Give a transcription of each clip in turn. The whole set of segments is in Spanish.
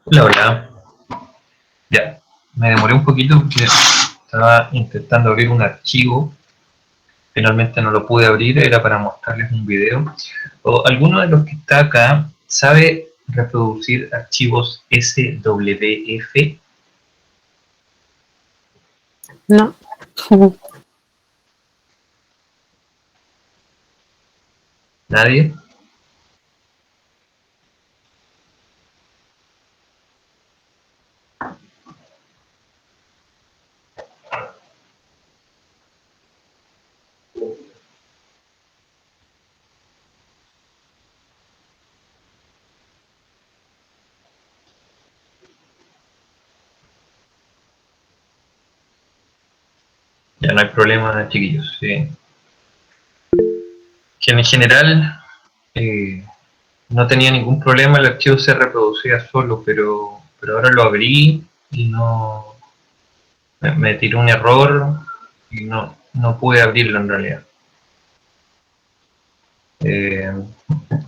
Hola, hola. Ya, me demoré un poquito porque estaba intentando abrir un archivo. Finalmente no lo pude abrir, era para mostrarles un video. ¿O alguno de los que está acá sabe reproducir archivos SWF? No. ¿Nadie? Ya no hay problema, chiquillos. Sí. Que en general eh, no tenía ningún problema, el archivo se reproducía solo, pero ahora lo abrí y no me tiró un error y no pude abrirlo en realidad. Eh,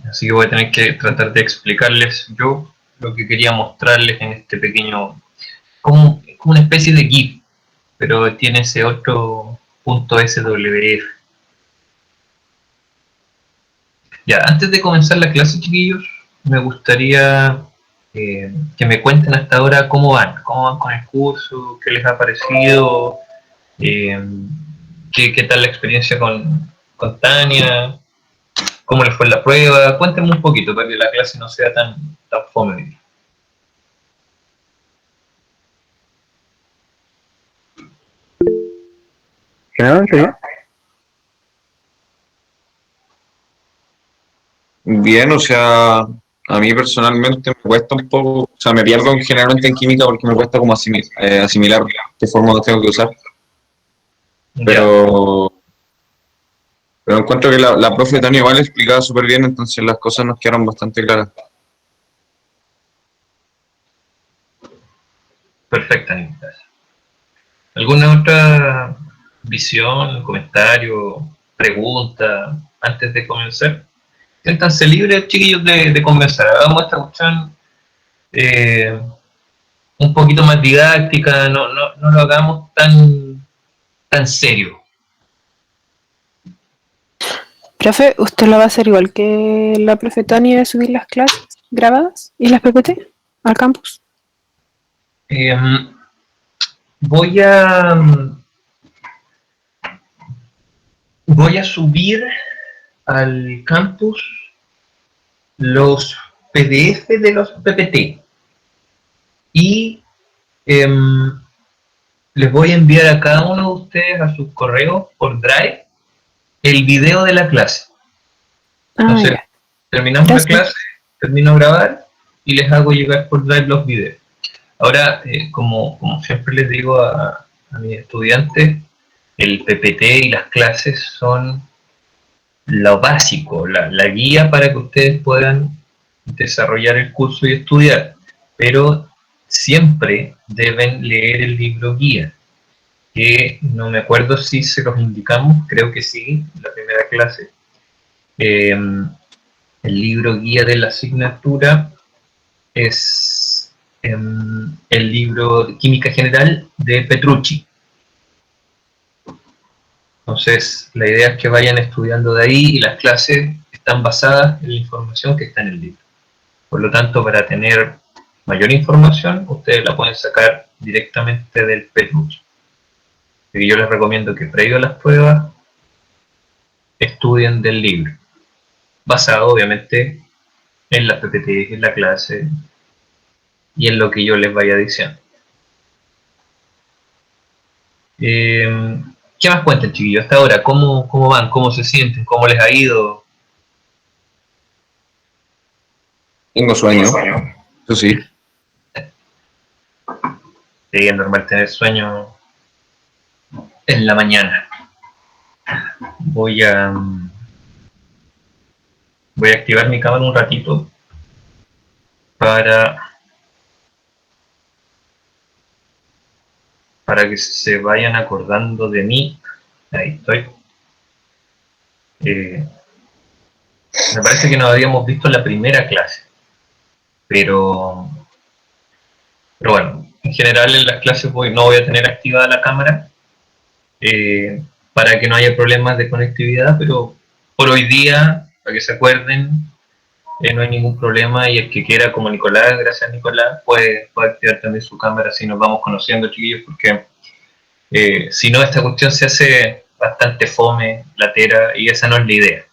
Así que voy a tener que tratar de explicarles yo lo que quería mostrarles en este pequeño, como una especie de GIF, pero tiene ese otro punto SWF. Ya, antes de comenzar la clase, chiquillos, me gustaría que me cuenten hasta ahora cómo van con el curso, qué les ha parecido, eh, qué tal la experiencia con Tania, cómo les fue la prueba. Cuéntenme un poquito para que la clase no sea tan fome. Generalmente bien. Bien, o sea, a mí personalmente me cuesta un poco, o sea, me pierdo generalmente en química porque me cuesta como asimilar qué fórmulas tengo que usar, Ya. pero, pero encuentro que la profe Tania igual explicaba súper bien, entonces las cosas nos quedaron bastante claras. Perfecta, Nicolás. ¿Alguna otra visión, comentario, pregunta antes de comenzar? Siéntanse libres, chiquillos, de comenzar. Hagamos esta cuestión eh, un poquito más didáctica, no lo hagamos tan serio. Profe, ¿usted lo va a hacer igual que la profe Tania de subir las clases grabadas y las PPT al campus? Eh, voy a voy a subir al campus los PDF de los PPT y les voy a enviar a cada uno de ustedes a sus correos por Drive el video de la clase. Ah, Entonces, ya. terminamos la Gracias. clase, termino de grabar y les hago llegar por Drive los videos. Ahora, como siempre les digo a mis estudiantes, el PPT y las clases son lo básico, la guía para que ustedes puedan desarrollar el curso y estudiar. Pero siempre deben leer el libro guía, que no me acuerdo si se los indicamos, creo que sí, en la primera clase. Eh, el libro guía de la asignatura es el libro Química General de Petrucci. Entonces, la idea es que vayan estudiando de ahí y las clases están basadas en la información que está en el libro. Por lo tanto, para tener mayor información, ustedes la pueden sacar directamente del Petrucci. Y yo les recomiendo que previo a las pruebas estudien del libro, basado obviamente en las PPT, en la clase y en lo que yo les vaya diciendo. ¿Qué más cuentan, chiquillos? Hasta ahora, ¿cómo van? ¿Cómo se sienten? ¿Cómo les ha ido? Tengo sueño, eso sí. Sí, es normal tener sueño en la mañana. Voy a, voy a activar mi cámara un ratito para, para que se vayan acordando de mí. Ahí estoy. Eh, Me parece que nos habíamos visto en la primera clase, pero Pero bueno, en general en las clases no voy a tener activada la cámara para que no haya problemas de conectividad, pero por hoy día, para que se acuerden, no hay ningún problema y el que quiera, como Nicolás, gracias Nicolás, puede activar también su cámara si nos vamos conociendo, chiquillos, porque si no, esta cuestión se hace bastante fome, latera, y esa no es la idea.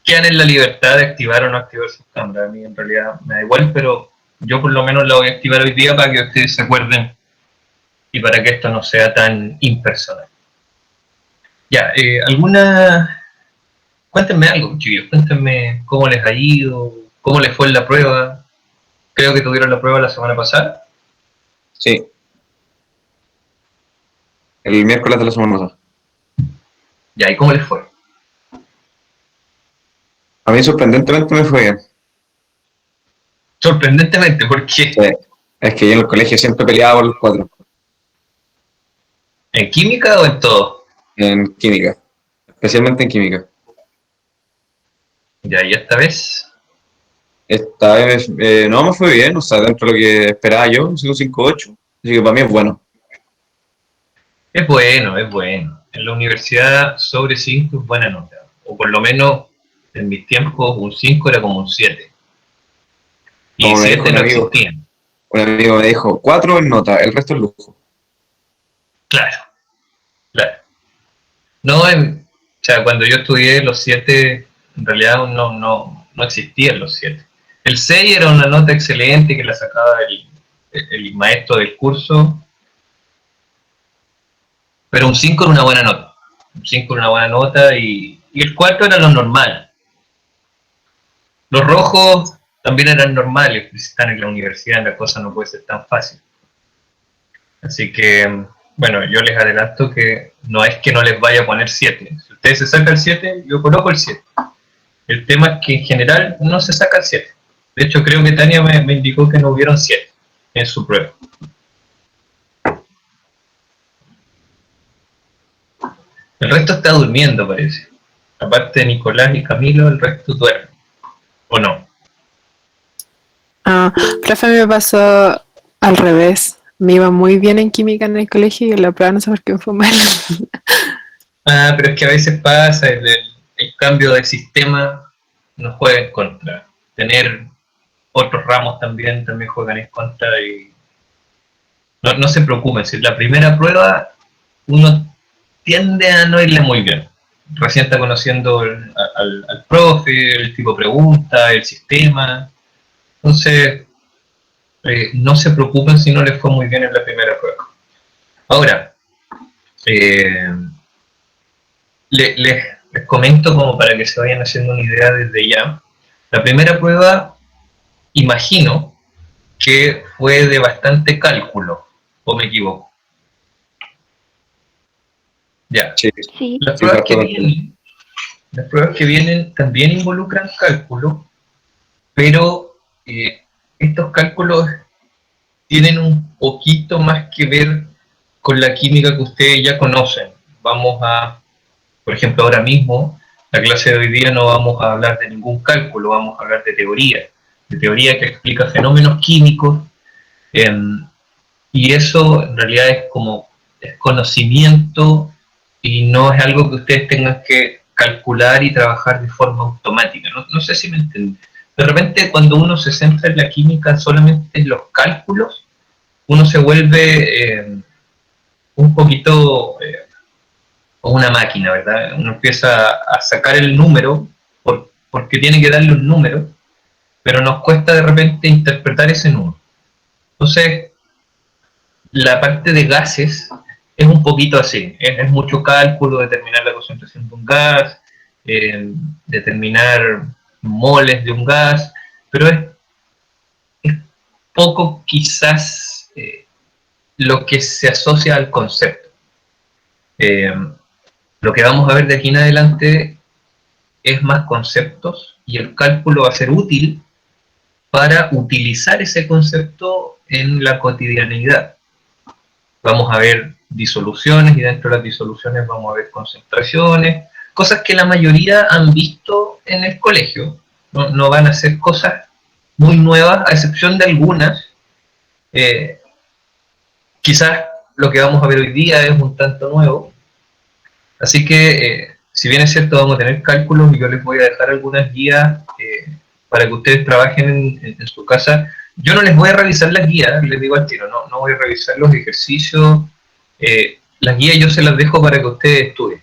Quedan en la libertad de activar o no activar sus cámaras. A mí en realidad me da igual, pero yo por lo menos la voy a activar hoy día para que ustedes se acuerden y para que esto no sea tan impersonal. Ya, cuéntenme algo, chicos, cuéntenme cómo les ha ido, cómo les fue en la prueba. Creo que tuvieron la prueba la semana pasada. Sí. El miércoles de la semana pasada. Ya, ¿y cómo les fue? A mí sorprendentemente me fue bien. Sorprendentemente, ¿por qué? Sí. Es que yo en el colegio siempre peleaba por los 4. ¿En química o en todo? En química. Especialmente en química. Ya, ¿y esta vez? Esta vez no me fue bien, o sea, dentro de lo que esperaba yo, un 5.58. Así que para mí es bueno. Es bueno, es bueno. En la universidad sobre 5 es buena nota. O por lo menos en mis tiempos un 5 era como un 7. Y Como me dijo 7 un no amigo, existían. un amigo me dijo, 4 en nota, el resto es lujo. Claro, claro. No, o sea, cuando yo estudié los 7, en realidad no existían los 7. El 6 era una nota excelente que la sacaba el maestro del curso, pero un 5 era una buena nota. Un 5 era una buena nota y el 4 era lo normal. Los rojos también eran normales, si están en la universidad la cosa no puede ser tan fácil. Así que, bueno, yo les adelanto que no es que no les vaya a poner 7. Si ustedes se sacan el 7, yo coloco el 7. El tema es que en general no se saca el 7. De hecho, creo que Tania me indicó que no hubieron 7 en su prueba. El resto está durmiendo, parece. Aparte de Nicolás y Camilo, el resto duerme. ¿O no? Profe, me pasó al revés. Me iba muy bien en química en el colegio y en la prueba no sé por qué me fue mal. Pero es que a veces pasa, el cambio de sistema nos juega en contra. Tener otros ramos también juegan en contra y no se preocupen. Si la primera prueba uno tiende a no irle muy bien. Recién está conociendo al profe, el tipo de pregunta, el sistema. Entonces, no se preocupen si no les fue muy bien en la primera prueba. Ahora, les comento como para que se vayan haciendo una idea desde ya. La primera prueba, imagino que fue de bastante cálculo, ¿o me equivoco? Ya. Sí. Sí. Las pruebas que vienen también involucran cálculo, pero estos cálculos tienen un poquito más que ver con la química que ustedes ya conocen. Por ejemplo, ahora mismo, la clase de hoy día no vamos a hablar de ningún cálculo, vamos a hablar de teoría que explica fenómenos químicos, y eso en realidad es conocimiento y no es algo que ustedes tengan que calcular y trabajar de forma automática. No sé si me entienden. De repente, cuando uno se centra en la química solamente en los cálculos, uno se vuelve un poquito como una máquina, ¿verdad? Uno empieza a sacar el número porque tiene que darle un número, pero nos cuesta de repente interpretar ese número. Entonces, la parte de gases es un poquito así, es mucho cálculo, determinar la concentración de un gas, determinar moles de un gas, pero es poco quizás lo que se asocia al concepto. Lo que vamos a ver de aquí en adelante es más conceptos y el cálculo va a ser útil para utilizar ese concepto en la cotidianidad. Vamos a ver disoluciones y dentro de las disoluciones vamos a ver concentraciones, cosas que la mayoría han visto en el colegio. No van a ser cosas muy nuevas, a excepción de algunas. Quizás lo que vamos a ver hoy día es un tanto nuevo. Así que, si bien es cierto, vamos a tener cálculos y yo les voy a dejar algunas guías para que ustedes trabajen en su casa. Yo no les voy a revisar las guías, les digo al tiro, no voy a revisar los ejercicios. Las guías yo se las dejo para que ustedes estudien.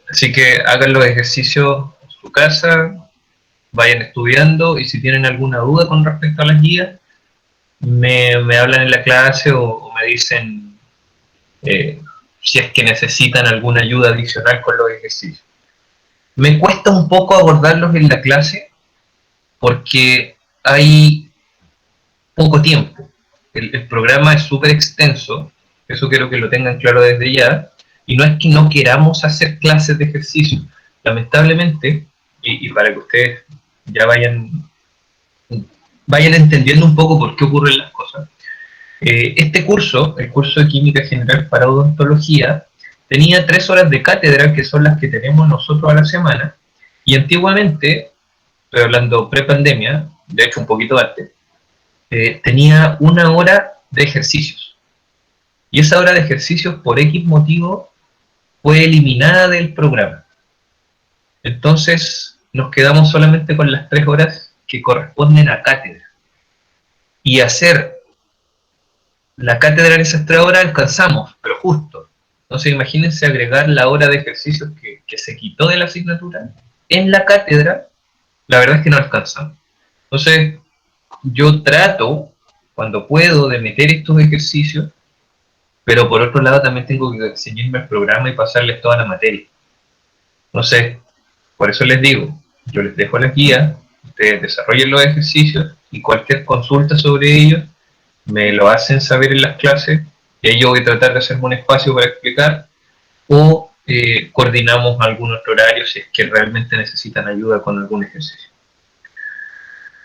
Así que hagan los ejercicios en su casa, vayan estudiando, y si tienen alguna duda con respecto a las guías, me hablan en la clase o me dicen si es que necesitan alguna ayuda adicional con los ejercicios. Me cuesta un poco abordarlos en la clase porque hay poco tiempo. El programa es súper extenso, eso quiero que lo tengan claro desde ya, y no es que no queramos hacer clases de ejercicio. Lamentablemente, y para que ustedes ya vayan entendiendo un poco por qué ocurren las cosas, este curso, el curso de Química General para Odontología, tenía 3 horas de cátedra, que son las que tenemos nosotros a la semana, y antiguamente, estoy hablando pre-pandemia, de hecho un poquito antes, tenía 1 hora de ejercicios. Y esa hora de ejercicios, por X motivo, fue eliminada del programa. Entonces, nos quedamos solamente con las 3 horas que corresponden a cátedra. Y hacer la cátedra en esas 3 horas alcanzamos, pero justo. Entonces, imagínense agregar la hora de ejercicios que se quitó de la asignatura en la cátedra, la verdad es que no alcanzamos. Entonces, yo trato, cuando puedo, de meter estos ejercicios, pero por otro lado también tengo que ceñirme el programa y pasarles toda la materia. Entonces, por eso les digo, yo les dejo las guías, ustedes desarrollen los ejercicios y cualquier consulta sobre ellos me lo hacen saber en las clases, y ahí yo voy a tratar de hacerme un espacio para explicar, o coordinamos algún otro horario si es que realmente necesitan ayuda con algún ejercicio.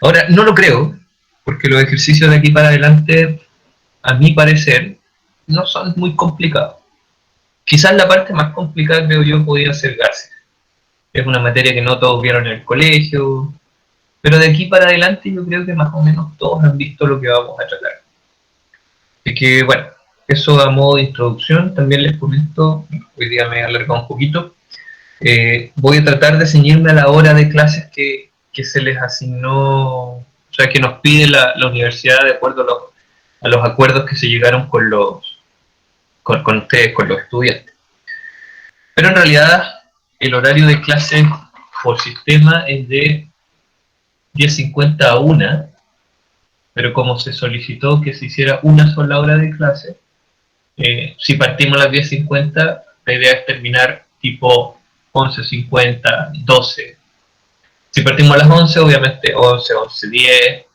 Ahora, no lo creo, porque los ejercicios de aquí para adelante, a mi parecer, no son muy complicados. Quizás la parte más complicada, creo yo, podría ser gases. Es una materia que no todos vieron en el colegio, pero de aquí para adelante yo creo que más o menos todos han visto lo que vamos a tratar. Así que, bueno, eso a modo de introducción. También les comento, hoy día me he alargado un poquito, voy a tratar de ceñirme a la hora de clases que se les asignó, o sea, que nos pide la universidad de acuerdo a los acuerdos que se llegaron con ustedes, con los estudiantes. Pero en realidad el horario de clase por sistema es de 10:50 a 1, pero como se solicitó que se hiciera una sola hora de clase, si partimos a las 10:50, la idea es terminar tipo 11:50, 12. Si partimos a las 11, obviamente 11, 11:10,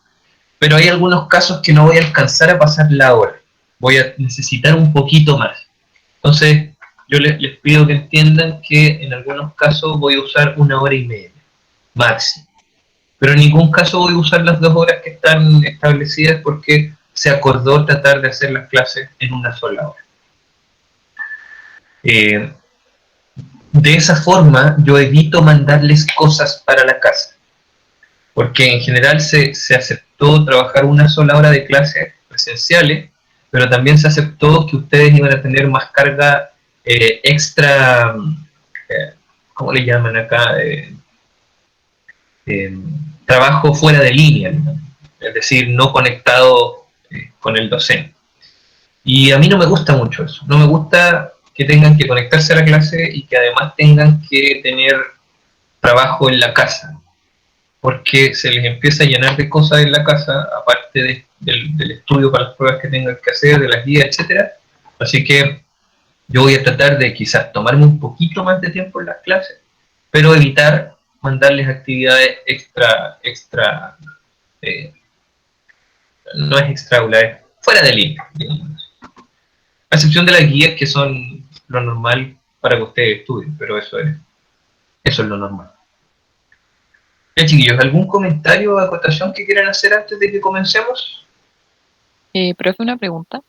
pero hay algunos casos que no voy a alcanzar a pasar la hora, voy a necesitar un poquito más. Entonces, yo les pido que entiendan que en algunos casos voy a usar 1 hora y media, máximo. Pero en ningún caso voy a usar las 2 horas que están establecidas, porque se acordó tratar de hacer las clases en una sola hora. De esa forma yo evito mandarles cosas para la casa, porque en general se aceptó trabajar una sola hora de clases presenciales, pero también se aceptó que ustedes iban a tener más carga extra, ¿cómo le llaman acá? Trabajo fuera de línea, es decir, no conectado con el docente. Y a mí no me gusta mucho eso, no me gusta que tengan que conectarse a la clase y que además tengan que tener trabajo en la casa, porque se les empieza a llenar de cosas en la casa, aparte del estudio para las pruebas que tengan que hacer, de las guías, etcétera. Así que yo voy a tratar de quizás tomarme un poquito más de tiempo en las clases, pero evitar mandarles actividades extra, no es extraula, es fuera de línea, digamos. A excepción de las guías, que son lo normal para que ustedes estudien, pero eso es lo normal. Ya, chiquillos, ¿algún comentario o acotación que quieran hacer antes de que comencemos? Profe, una pregunta.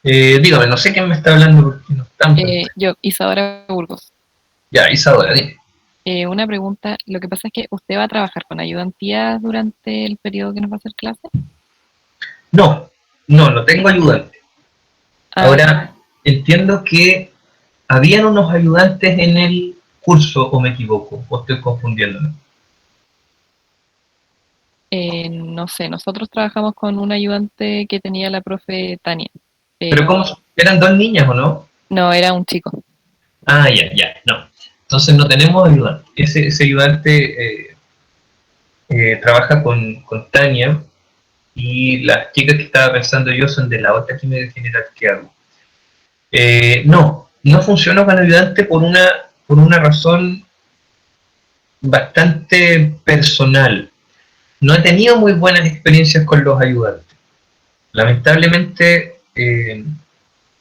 Dígame, no sé quién me está hablando porque no están. Yo, Isadora Burgos. Ya, Isadora, dime. Una pregunta, lo que pasa es que usted va a trabajar con ayudantías durante el periodo que nos va a hacer clase. No, no tengo ayudante. Ah, Ahora, entiendo que habían unos ayudantes en el curso, o me equivoco, o estoy confundiéndolo. no sé, nosotros trabajamos con un ayudante que tenía la profe Tania, Pero ¿cómo? pero ¿Eran dos niñas o no? no, era un chico. Ah, ya, no. Entonces no tenemos ayudante. Ese ayudante trabaja con Tania y las chicas que estaba pensando yo son de la otra química general que hago. No funcionó con ayudante por una razón bastante personal. No he tenido muy buenas experiencias con los ayudantes. Lamentablemente,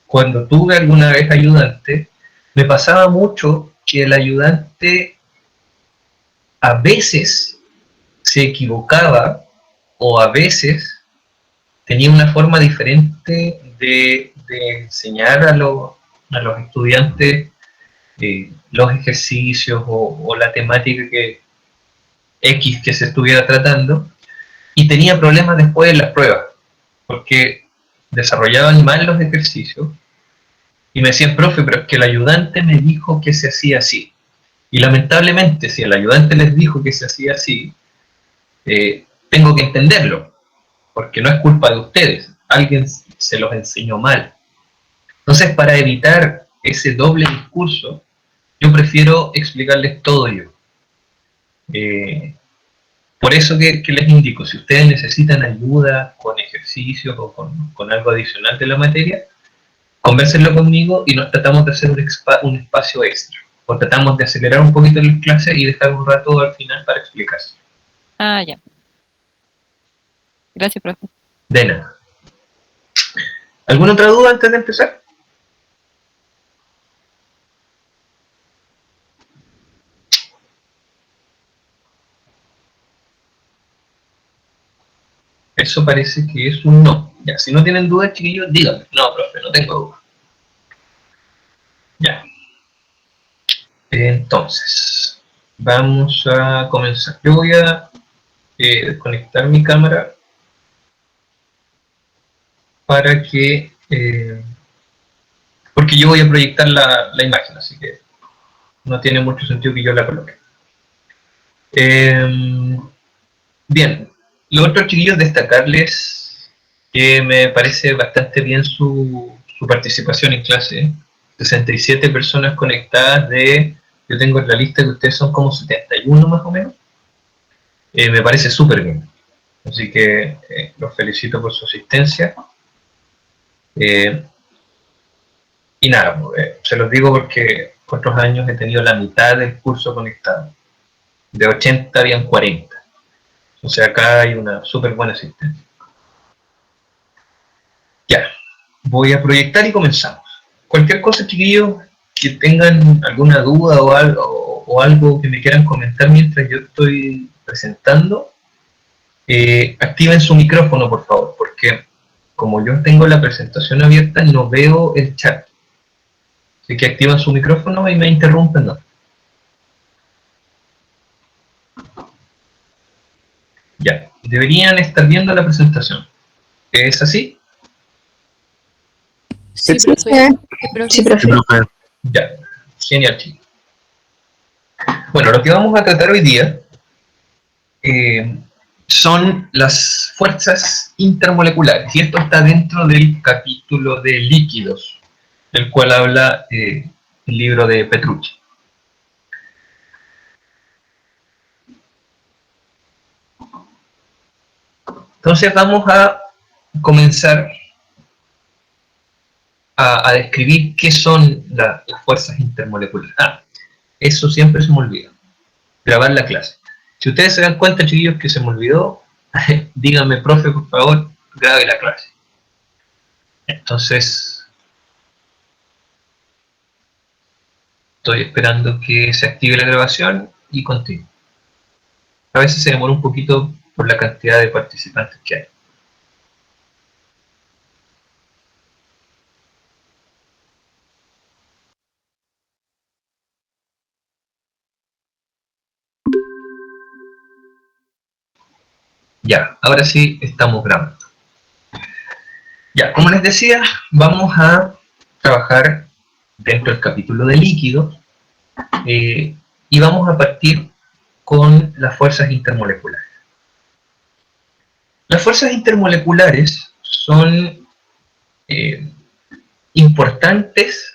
cuando tuve alguna vez ayudante, me pasaba mucho que el ayudante a veces se equivocaba o a veces tenía una forma diferente de enseñar a los estudiantes los ejercicios o la temática que se estuviera tratando, y tenía problemas después en las pruebas, porque desarrollaban mal los ejercicios y me decían, profe, pero es que el ayudante me dijo que se hacía así. Y lamentablemente, si el ayudante les dijo que se hacía así, tengo que entenderlo, porque no es culpa de ustedes, alguien se los enseñó mal. Entonces, para evitar ese doble discurso, yo prefiero explicarles todo yo. Eh, por eso que les indico, si ustedes necesitan ayuda con ejercicios o con algo adicional de la materia, conversenlo conmigo y nos tratamos de hacer un espacio extra. O tratamos de acelerar un poquito las clases y dejar un rato al final para explicarse. Ah, ya. Gracias, profe. De nada. ¿Alguna otra duda antes de empezar? Eso parece que es un no. Ya, si no tienen dudas, chiquillos, díganme. No, profe, no tengo dudas. Ya. Entonces, vamos a comenzar. Yo voy a desconectar mi cámara para que... porque yo voy a proyectar la imagen, así que no tiene mucho sentido que yo la coloque. Bien, lo otro, chiquillos, destacarles que me parece bastante bien su participación en clase. 67 personas conectadas yo tengo en la lista que ustedes son como 71 más o menos. Me parece súper bien. Así que los felicito por su asistencia. Eh, y nada, se los digo porque otros años he tenido la mitad del curso conectado. De 80 habían 40. O sea, acá hay una súper buena asistencia. Ya, voy a proyectar y comenzamos. Cualquier cosa, chiquillos, que tengan alguna duda o algo que me quieran comentar mientras yo estoy presentando, activen su micrófono, por favor, porque como yo tengo la presentación abierta, no veo el chat. Así que activan su micrófono y me interrumpen, ¿no? Ya, deberían estar viendo la presentación. ¿Es así? Sí, Sí, profe. Sí, sí, profe. profe. Ya, genial, chicos. Bueno, lo que vamos a tratar hoy día eh, son las fuerzas intermoleculares, y esto está dentro del capítulo de líquidos, del cual habla el libro de Petrucci. Entonces vamos a comenzar a describir qué son las fuerzas intermoleculares. Eso siempre se me olvida, grabar la clase. Si ustedes se dan cuenta, chiquillos, que se me olvidó, díganme, profe, por favor, grabe la clase. Entonces, estoy esperando que se active la grabación y continúe. A veces se demora un poquito por la cantidad de participantes que hay. Ya, ahora sí estamos grabando. Ya, como les decía, vamos a trabajar dentro del capítulo de líquidos y vamos a partir con las fuerzas intermoleculares. Las fuerzas intermoleculares son importantes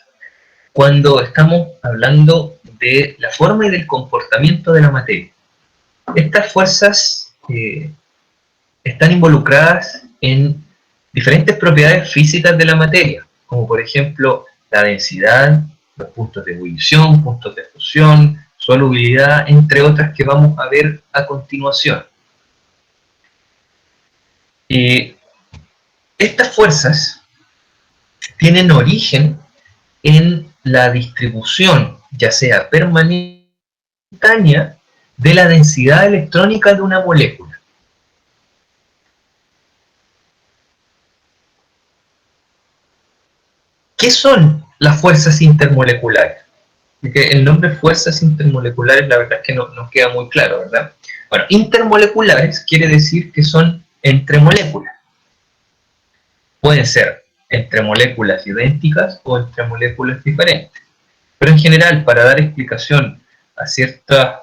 cuando estamos hablando de la forma y del comportamiento de la materia. Estas fuerzas están involucradas en diferentes propiedades físicas de la materia, como por ejemplo la densidad, los puntos de ebullición, puntos de fusión, solubilidad, entre otras que vamos a ver a continuación. Estas fuerzas tienen origen en la distribución, ya sea permanente o momentánea, de la densidad electrónica de una molécula. ¿Qué son las fuerzas intermoleculares? Porque el nombre fuerzas intermoleculares la verdad es que no queda muy claro, ¿verdad? Bueno, intermoleculares quiere decir que son entre moléculas. Pueden ser entre moléculas idénticas o entre moléculas diferentes. Pero en general, para dar explicación a ciertas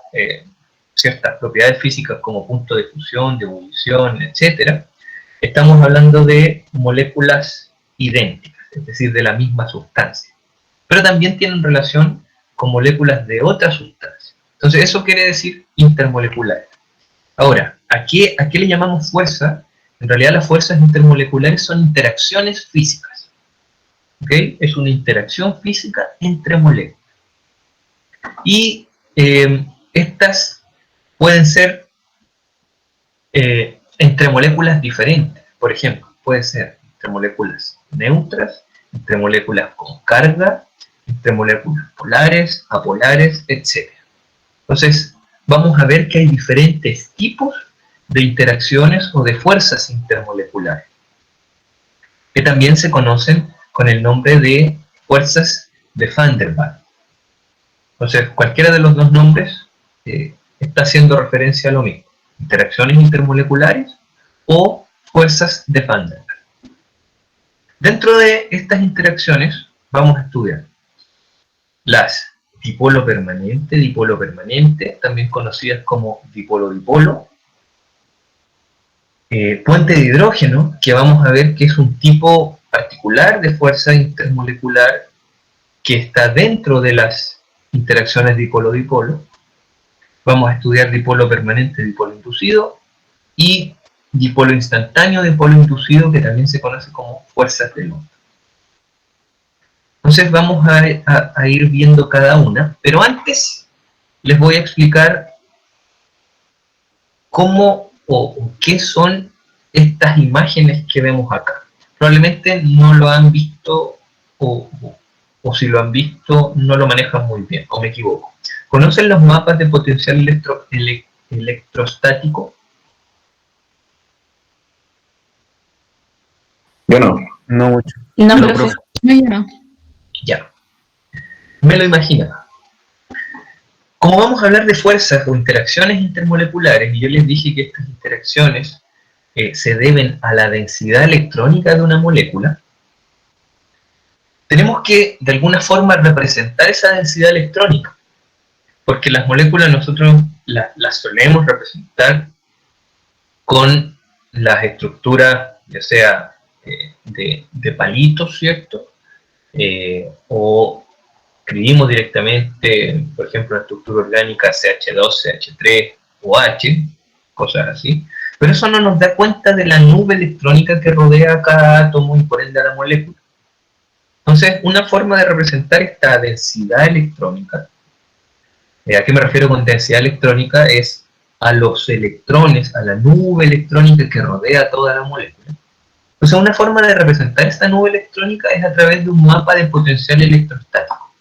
propiedades físicas como punto de fusión, de ebullición, etc., estamos hablando de moléculas idénticas, es decir, de la misma sustancia. Pero también tienen relación con moléculas de otra sustancia. Entonces eso quiere decir intermoleculares. Ahora, ¿a qué le llamamos fuerza? En realidad las fuerzas intermoleculares son interacciones físicas. ¿Ok? Es una interacción física entre moléculas. Y estas pueden ser entre moléculas diferentes. Por ejemplo, puede ser entre moléculas neutras, entre moléculas con carga, entre moléculas polares, apolares, etc. Entonces, vamos a ver que hay diferentes tipos de interacciones o de fuerzas intermoleculares, que también se conocen con el nombre de fuerzas de Van der Waals. Entonces, cualquiera de los dos nombres está haciendo referencia a lo mismo: interacciones intermoleculares o fuerzas de Van der Waals. Dentro de estas interacciones vamos a estudiar las dipolo-permanente, también conocidas como dipolo-dipolo, puente de hidrógeno, que vamos a ver que es un tipo particular de fuerza intermolecular que está dentro de las interacciones dipolo-dipolo. Vamos a estudiar dipolo permanente, dipolo inducido, y dipolo instantáneo, dipolo inducido, que también se conoce como fuerzas de onda. Entonces vamos a ir viendo cada una, pero antes les voy a explicar cómo o qué son estas imágenes que vemos acá. Probablemente no lo han visto o si lo han visto no lo manejan muy bien, o me equivoco. ¿Conocen los mapas de potencial electrostático? Yo no. No mucho. No, No, profe. No, yo no. Ya, me lo imaginaba. Como vamos a hablar de fuerzas o interacciones intermoleculares, y yo les dije que estas interacciones se deben a la densidad electrónica de una molécula, tenemos que de alguna forma representar esa densidad electrónica, porque las moléculas nosotros las solemos representar con las estructuras, ya sea de palitos, ¿cierto? O escribimos directamente, por ejemplo, la estructura orgánica CH2, CH3 o H, cosas así, pero eso no nos da cuenta de la nube electrónica que rodea a cada átomo y por ende a la molécula. Entonces, una forma de representar esta densidad electrónica, ¿a qué me refiero con densidad electrónica? Es a los electrones, a la nube electrónica que rodea toda la molécula. Entonces, una forma de representar esta nube electrónica es a través de un mapa de potencial electrostático.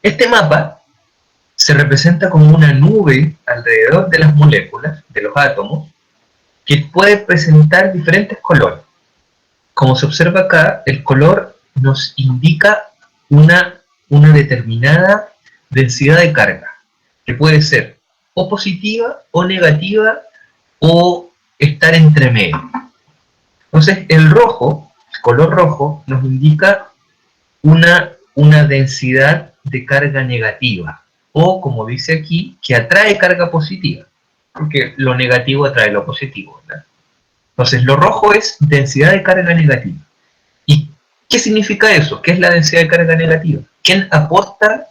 Este mapa se representa como una nube alrededor de las moléculas, de los átomos, que puede presentar diferentes colores. Como se observa acá, el color nos indica una determinada densidad de carga, que puede ser o positiva o negativa o estar entre medio. Entonces, el rojo, el color rojo, nos indica una densidad de carga negativa, o como dice aquí, que atrae carga positiva, porque lo negativo atrae lo positivo, ¿verdad? Entonces, lo rojo es densidad de carga negativa. ¿Y qué significa eso? ¿Qué es la densidad de carga negativa? ¿Quién aporta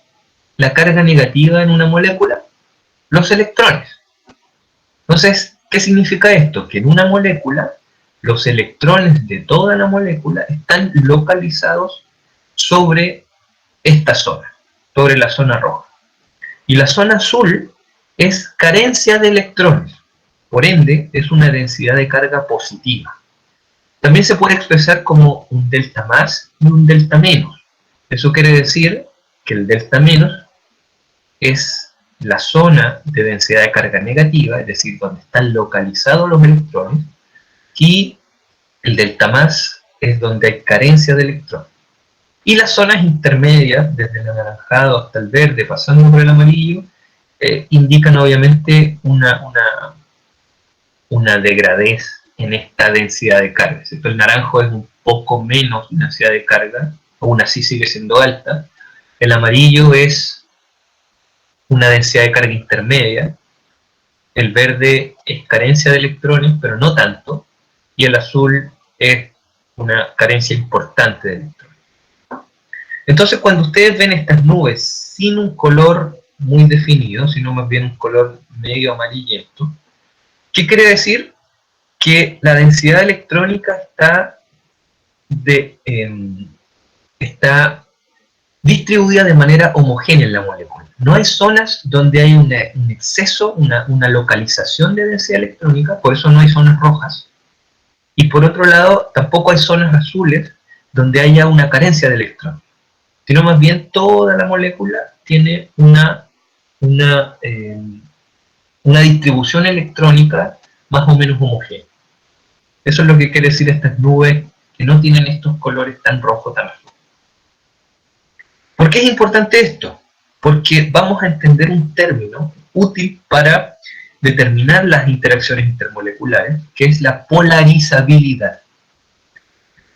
la carga negativa en una molécula? Los electrones. Entonces, ¿qué significa esto? Que en una molécula, los electrones de toda la molécula están localizados sobre esta zona, sobre la zona roja. Y la zona azul es carencia de electrones, por ende es una densidad de carga positiva. También se puede expresar como un delta más y un delta menos. Eso quiere decir que el delta menos es la zona de densidad de carga negativa, es decir, donde están localizados los electrones, y el delta más es donde hay carencia de electrones. Y las zonas intermedias, desde el anaranjado hasta el verde, pasando por el amarillo, indican obviamente una degradez en esta densidad de carga. El naranjo es un poco menos densidad de carga, aún así sigue siendo alta. El amarillo es una densidad de carga intermedia. El verde es carencia de electrones, pero no tanto. Y el azul es una carencia importante de electrones. Entonces, cuando ustedes ven estas nubes sin un color muy definido, sino más bien un color medio amarillento, ¿qué quiere decir? Que la densidad electrónica está distribuida de manera homogénea en la molécula. No hay zonas donde hay un exceso, una localización de densidad electrónica, por eso no hay zonas rojas. Y por otro lado, tampoco hay zonas azules donde haya una carencia de electrones, sino más bien toda la molécula tiene una distribución electrónica más o menos homogénea. Eso es lo que quiere decir estas nubes que no tienen estos colores tan rojos, tan azules. ¿Por qué es importante esto? Porque vamos a entender un término útil para determinar las interacciones intermoleculares, que es la polarizabilidad.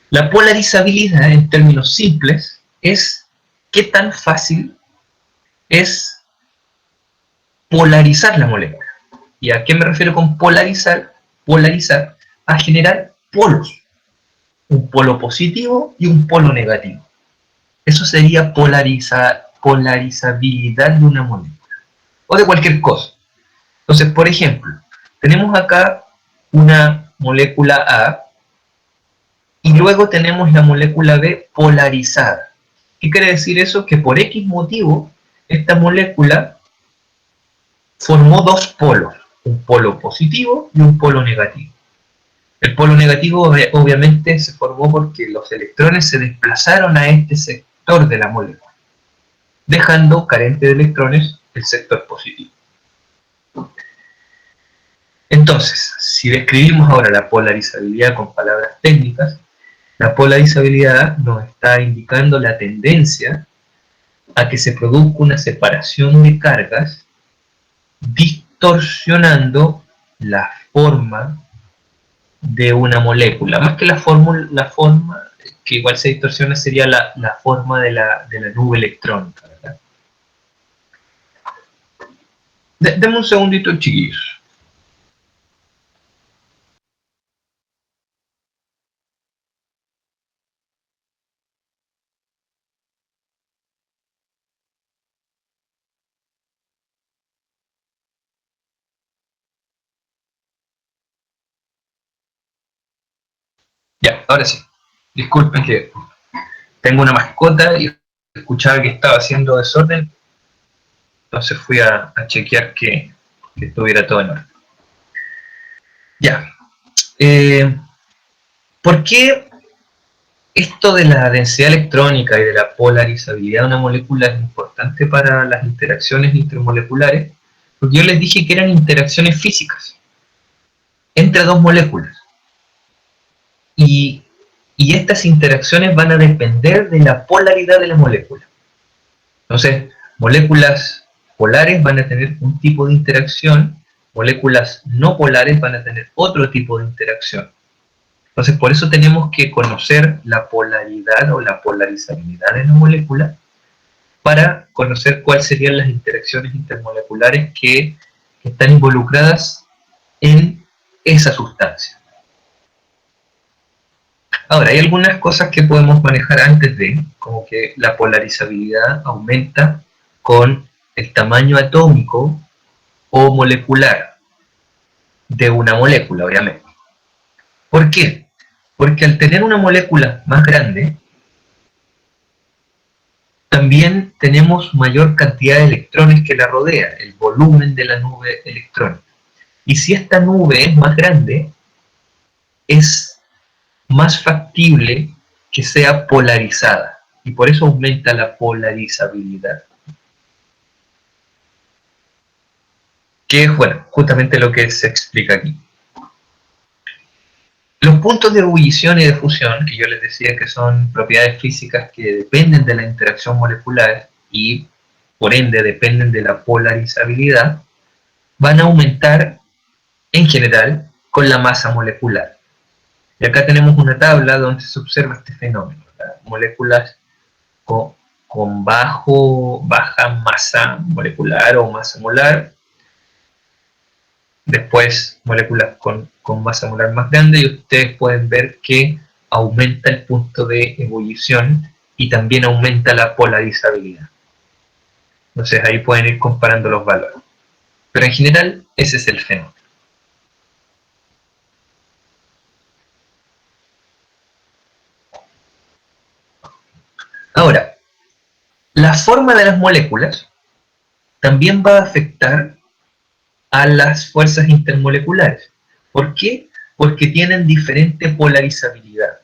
La polarizabilidad, en términos simples, es qué tan fácil es polarizar la molécula. ¿Y a qué me refiero con polarizar? Polarizar, a generar polos. Un polo positivo y un polo negativo. Eso sería polarizabilidad de una molécula. O de cualquier cosa. Entonces, por ejemplo, tenemos acá una molécula A y luego tenemos la molécula B polarizada. ¿Qué quiere decir eso? Que por X motivo, esta molécula formó dos polos, un polo positivo y un polo negativo. El polo negativo obviamente se formó porque los electrones se desplazaron a este sector de la molécula, dejando carente de electrones el sector positivo. Entonces, si describimos ahora la polarizabilidad con palabras técnicas, la polarizabilidad nos está indicando la tendencia a que se produzca una separación de cargas distorsionando la forma de una molécula. Más que la forma que igual se distorsiona sería la forma de la nube electrónica, ¿verdad? Deme un segundito, chiquillos. Ya, ahora sí. Disculpen que tengo una mascota y escuchaba que estaba haciendo desorden. Entonces fui a chequear que estuviera todo en orden. Ya. ¿Por qué esto de la densidad electrónica y de la polarizabilidad de una molécula es importante para las interacciones intermoleculares? Porque yo les dije que eran interacciones físicas entre dos moléculas. Y estas interacciones van a depender de la polaridad de la molécula. Entonces, moléculas polares van a tener un tipo de interacción moléculas no polares van a tener otro tipo de interacción. Entonces, por eso tenemos que conocer la polaridad o la polarizabilidad de la molécula para conocer cuáles serían las interacciones intermoleculares que están involucradas en esa sustancia. Ahora, hay algunas cosas que podemos manejar antes de, como que la polarizabilidad aumenta con el tamaño atómico o molecular de una molécula, obviamente. ¿Por qué? Porque al tener una molécula más grande, también tenemos mayor cantidad de electrones que la rodea, el volumen de la nube electrónica. Y si esta nube es más grande, es más factible que sea polarizada. Y por eso aumenta la polarizabilidad. Que es, bueno, justamente lo que se explica aquí. Los puntos de ebullición y de fusión, que yo les decía que son propiedades físicas que dependen de la interacción molecular y por ende dependen de la polarizabilidad, van a aumentar en general con la masa molecular. Y acá tenemos una tabla donde se observa este fenómeno. Moléculas con baja masa molecular o masa molar, después moléculas con masa molar más grande, y ustedes pueden ver que aumenta el punto de ebullición y también aumenta la polarizabilidad. Entonces ahí pueden ir comparando los valores. Pero en general ese es el fenómeno. Ahora, la forma de las moléculas también va a afectar a las fuerzas intermoleculares. ¿Por qué? Porque tienen diferente polarizabilidad.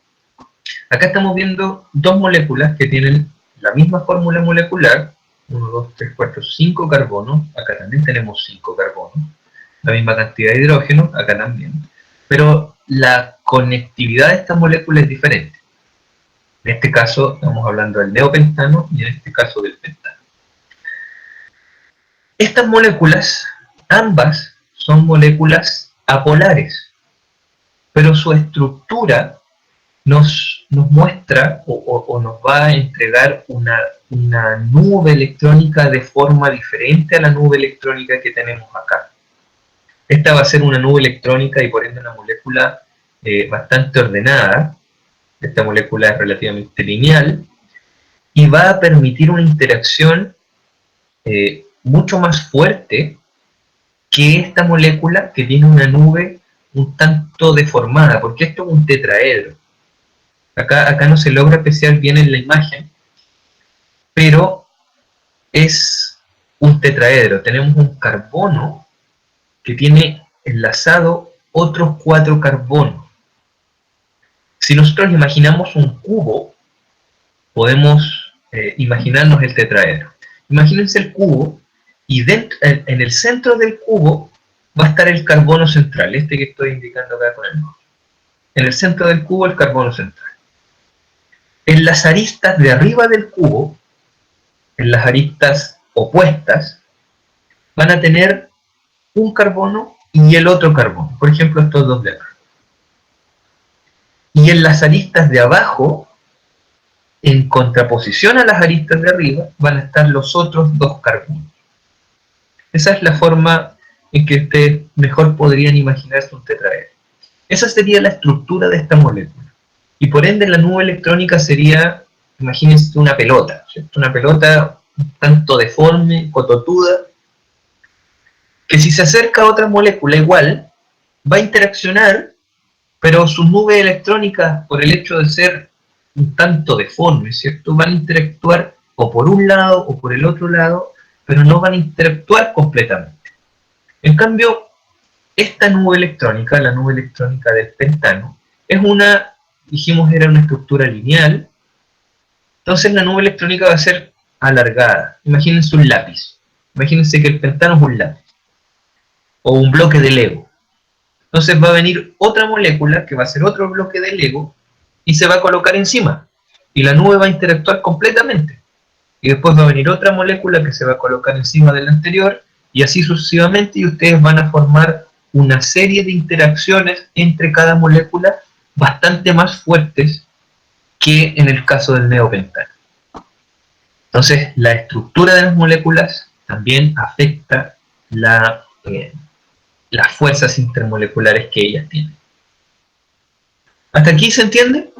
Acá estamos viendo dos moléculas que tienen la misma fórmula molecular, 1, 2, 3, 4, 5 carbonos, acá también tenemos 5 carbonos, la misma cantidad de hidrógeno, acá también, pero la conectividad de estas moléculas es diferente. En este caso estamos hablando del neopentano y en este caso del pentano. Estas moléculas, ambas son moléculas apolares, pero su estructura nos muestra o nos va a entregar una nube electrónica de forma diferente a la nube electrónica que tenemos acá. Esta va a ser una nube electrónica y por ende una molécula bastante ordenada. Esta molécula es relativamente lineal y va a permitir una interacción mucho más fuerte que esta molécula que tiene una nube un tanto deformada, porque esto es un tetraedro. Acá no se logra apreciar bien en la imagen, pero es un tetraedro. Tenemos un carbono que tiene enlazado otros 4 carbonos. Si nosotros imaginamos un cubo, podemos imaginarnos el tetraedro. Imagínense el cubo y en el centro del cubo va a estar el carbono central, este que estoy indicando acá con el mouse. En el centro del cubo el carbono central. En las aristas de arriba del cubo, en las aristas opuestas, van a tener un carbono y el otro carbono. Por ejemplo, estos dos de acá. Y en las aristas de abajo, en contraposición a las aristas de arriba, van a estar los otros 2 carbonos. Esa es la forma en que ustedes mejor podrían imaginarse un tetraedro. Esa sería la estructura de esta molécula. Y por ende la nube electrónica sería, imagínense una pelota, ¿cierto? Una pelota un tanto deforme, cototuda, que si se acerca a otra molécula igual, va a interaccionar, pero sus nubes electrónicas, por el hecho de ser un tanto deformes, ¿cierto? Van a interactuar o por un lado o por el otro lado, pero no van a interactuar completamente. En cambio, esta nube electrónica, la nube electrónica del pentano, es una, dijimos, era una estructura lineal. Entonces la nube electrónica va a ser alargada. Imagínense un lápiz. Imagínense que el pentano es un lápiz. O un bloque de Lego. Entonces va a venir otra molécula que va a ser otro bloque de Lego y se va a colocar encima. Y la nube va a interactuar completamente. Y después va a venir otra molécula que se va a colocar encima de la anterior y así sucesivamente, y ustedes van a formar una serie de interacciones entre cada molécula bastante más fuertes que en el caso del neopentano. Entonces, la estructura de las moléculas también afecta las fuerzas intermoleculares que ellas tienen. ¿Hasta aquí se entiende?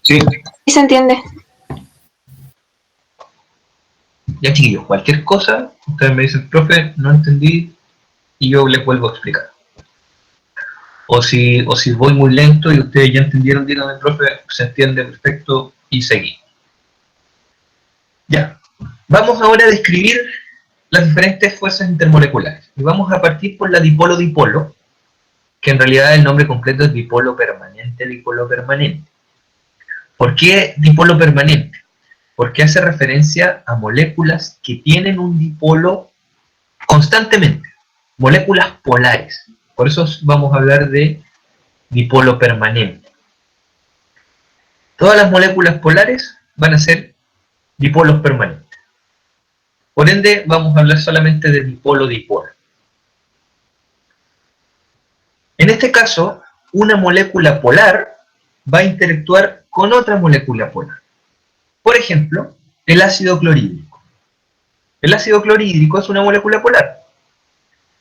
Sí, Sí se entiende. Ya, chiquillos, cualquier cosa, ustedes me dicen, profe, no entendí, y yo les vuelvo a explicar. O si voy muy lento y ustedes ya entendieron, díganme, profe, se entiende perfecto, y seguí. Ya, vamos ahora a describir las diferentes fuerzas intermoleculares. Y vamos a partir por la dipolo-dipolo, que en realidad el nombre completo es dipolo permanente, dipolo permanente. ¿Por qué dipolo permanente? Porque hace referencia a moléculas que tienen un dipolo constantemente, moléculas polares. Por eso vamos a hablar de dipolo permanente. Todas las moléculas polares van a ser dipolos permanentes. Por ende, vamos a hablar solamente de dipolo-dipolo. En este caso, una molécula polar va a interactuar con otra molécula polar. Por ejemplo, el ácido clorhídrico. El ácido clorhídrico es una molécula polar.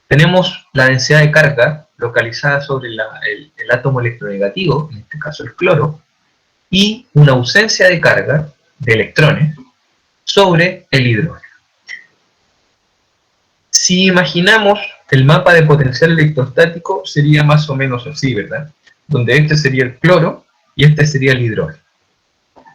Tenemos la densidad de carga localizada sobre el átomo electronegativo, en este caso el cloro, y una ausencia de carga de electrones sobre el hidrógeno. Si imaginamos el mapa de potencial electrostático, sería más o menos así, ¿verdad? Donde este sería el cloro y este sería el hidrógeno.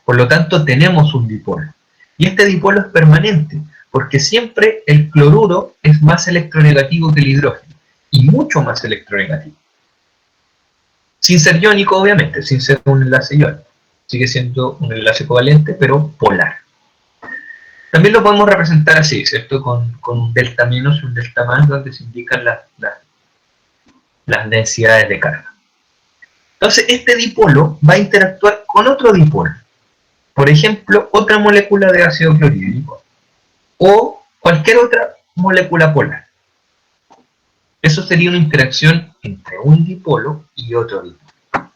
Por lo tanto, tenemos un dipolo. Y este dipolo es permanente, porque siempre el cloruro es más electronegativo que el hidrógeno, y mucho más electronegativo. Sin ser iónico, obviamente, sin ser un enlace iónico. Sigue siendo un enlace covalente, pero polar. También lo podemos representar así, ¿cierto? Con un delta menos y un delta más, donde se indican las densidades de carga. Entonces, este dipolo va a interactuar con otro dipolo. Por ejemplo, otra molécula de ácido clorhídrico o cualquier otra molécula polar. Eso sería una interacción entre un dipolo y otro dipolo.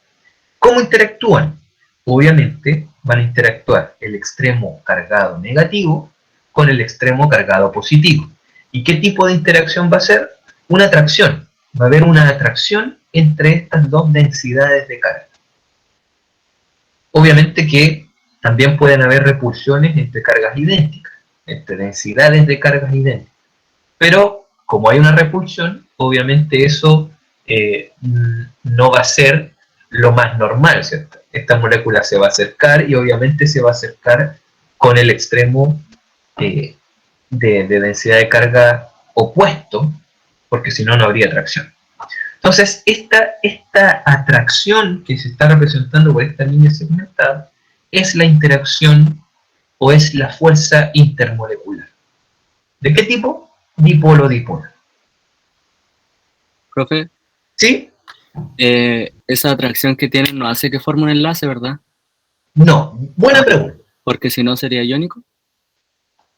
¿Cómo interactúan? Obviamente van a interactuar el extremo cargado negativo con el extremo cargado positivo. ¿Y qué tipo de interacción va a ser? Una atracción. Va a haber una atracción entre estas dos densidades de carga. Obviamente que también pueden haber repulsiones entre cargas idénticas, entre densidades de cargas idénticas. Pero como hay una repulsión, obviamente eso no va a ser lo más normal, ¿cierto? Esta molécula se va a acercar y obviamente se va a acercar con el extremo de densidad de carga opuesto, porque si no, no habría atracción. Entonces, esta atracción que se está representando por esta línea segmentada es la interacción o es la fuerza intermolecular. ¿De qué tipo? Dipolo-dipolo. Profe, ¿Sí? esa atracción que tienen no hace que forme un enlace, ¿verdad? No. Buena pregunta. Porque si no sería iónico.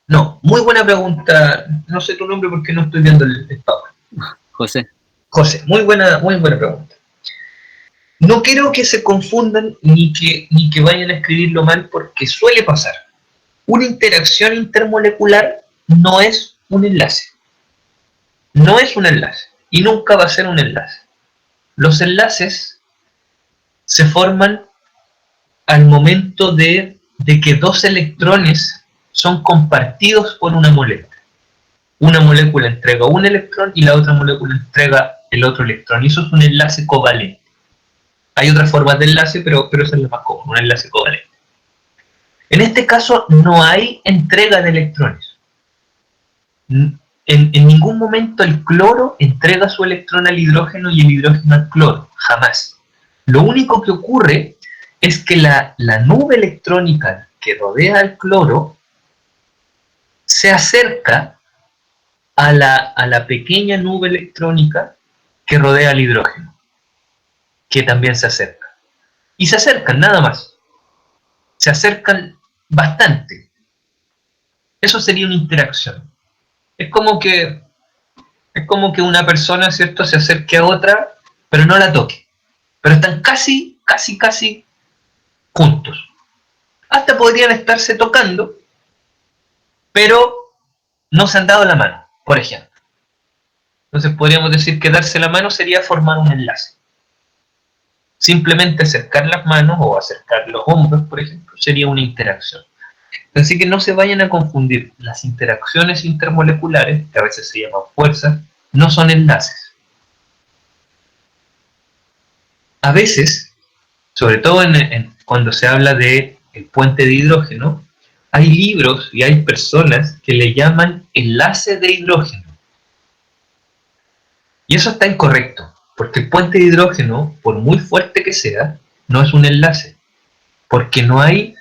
No, muy buena pregunta. No sé tu nombre porque no estoy viendo el PowerPoint. José. José, muy buena pregunta. No quiero que se confundan ni que vayan a escribirlo mal porque suele pasar. Una interacción intermolecular no es un enlace. No es un enlace y nunca va a ser un enlace. Los enlaces se forman al momento de que dos electrones son compartidos por una molécula. Una molécula entrega un electrón y la otra molécula entrega el otro electrón. Y eso es un enlace covalente. Hay otras formas de enlace, pero esa es la más común, un enlace covalente. En este caso no hay entrega de electrones. En ningún momento el cloro entrega su electrón al hidrógeno y el hidrógeno al cloro. Jamás. Lo único que ocurre es que la nube electrónica que rodea al cloro se acerca a la pequeña nube electrónica que rodea al hidrógeno, que también se acerca. Y se acercan, nada más. Se acercan bastante. Eso sería una interacción. Es como que una persona, ¿cierto?, se acerque a otra, pero no la toque. Pero están casi juntos. Hasta podrían estarse tocando, pero no se han dado la mano, por ejemplo. Entonces podríamos decir que darse la mano sería formar un enlace. Simplemente acercar las manos o acercar los hombros, por ejemplo, sería una interacción. Así que no se vayan a confundir. Las interacciones intermoleculares, que a veces se llaman fuerzas, no son enlaces. A veces, sobre todo cuando se habla de el puente de hidrógeno, hay libros y hay personas que le llaman enlace de hidrógeno. Y eso está incorrecto, porque el puente de hidrógeno, por muy fuerte que sea, no es un enlace, porque no hay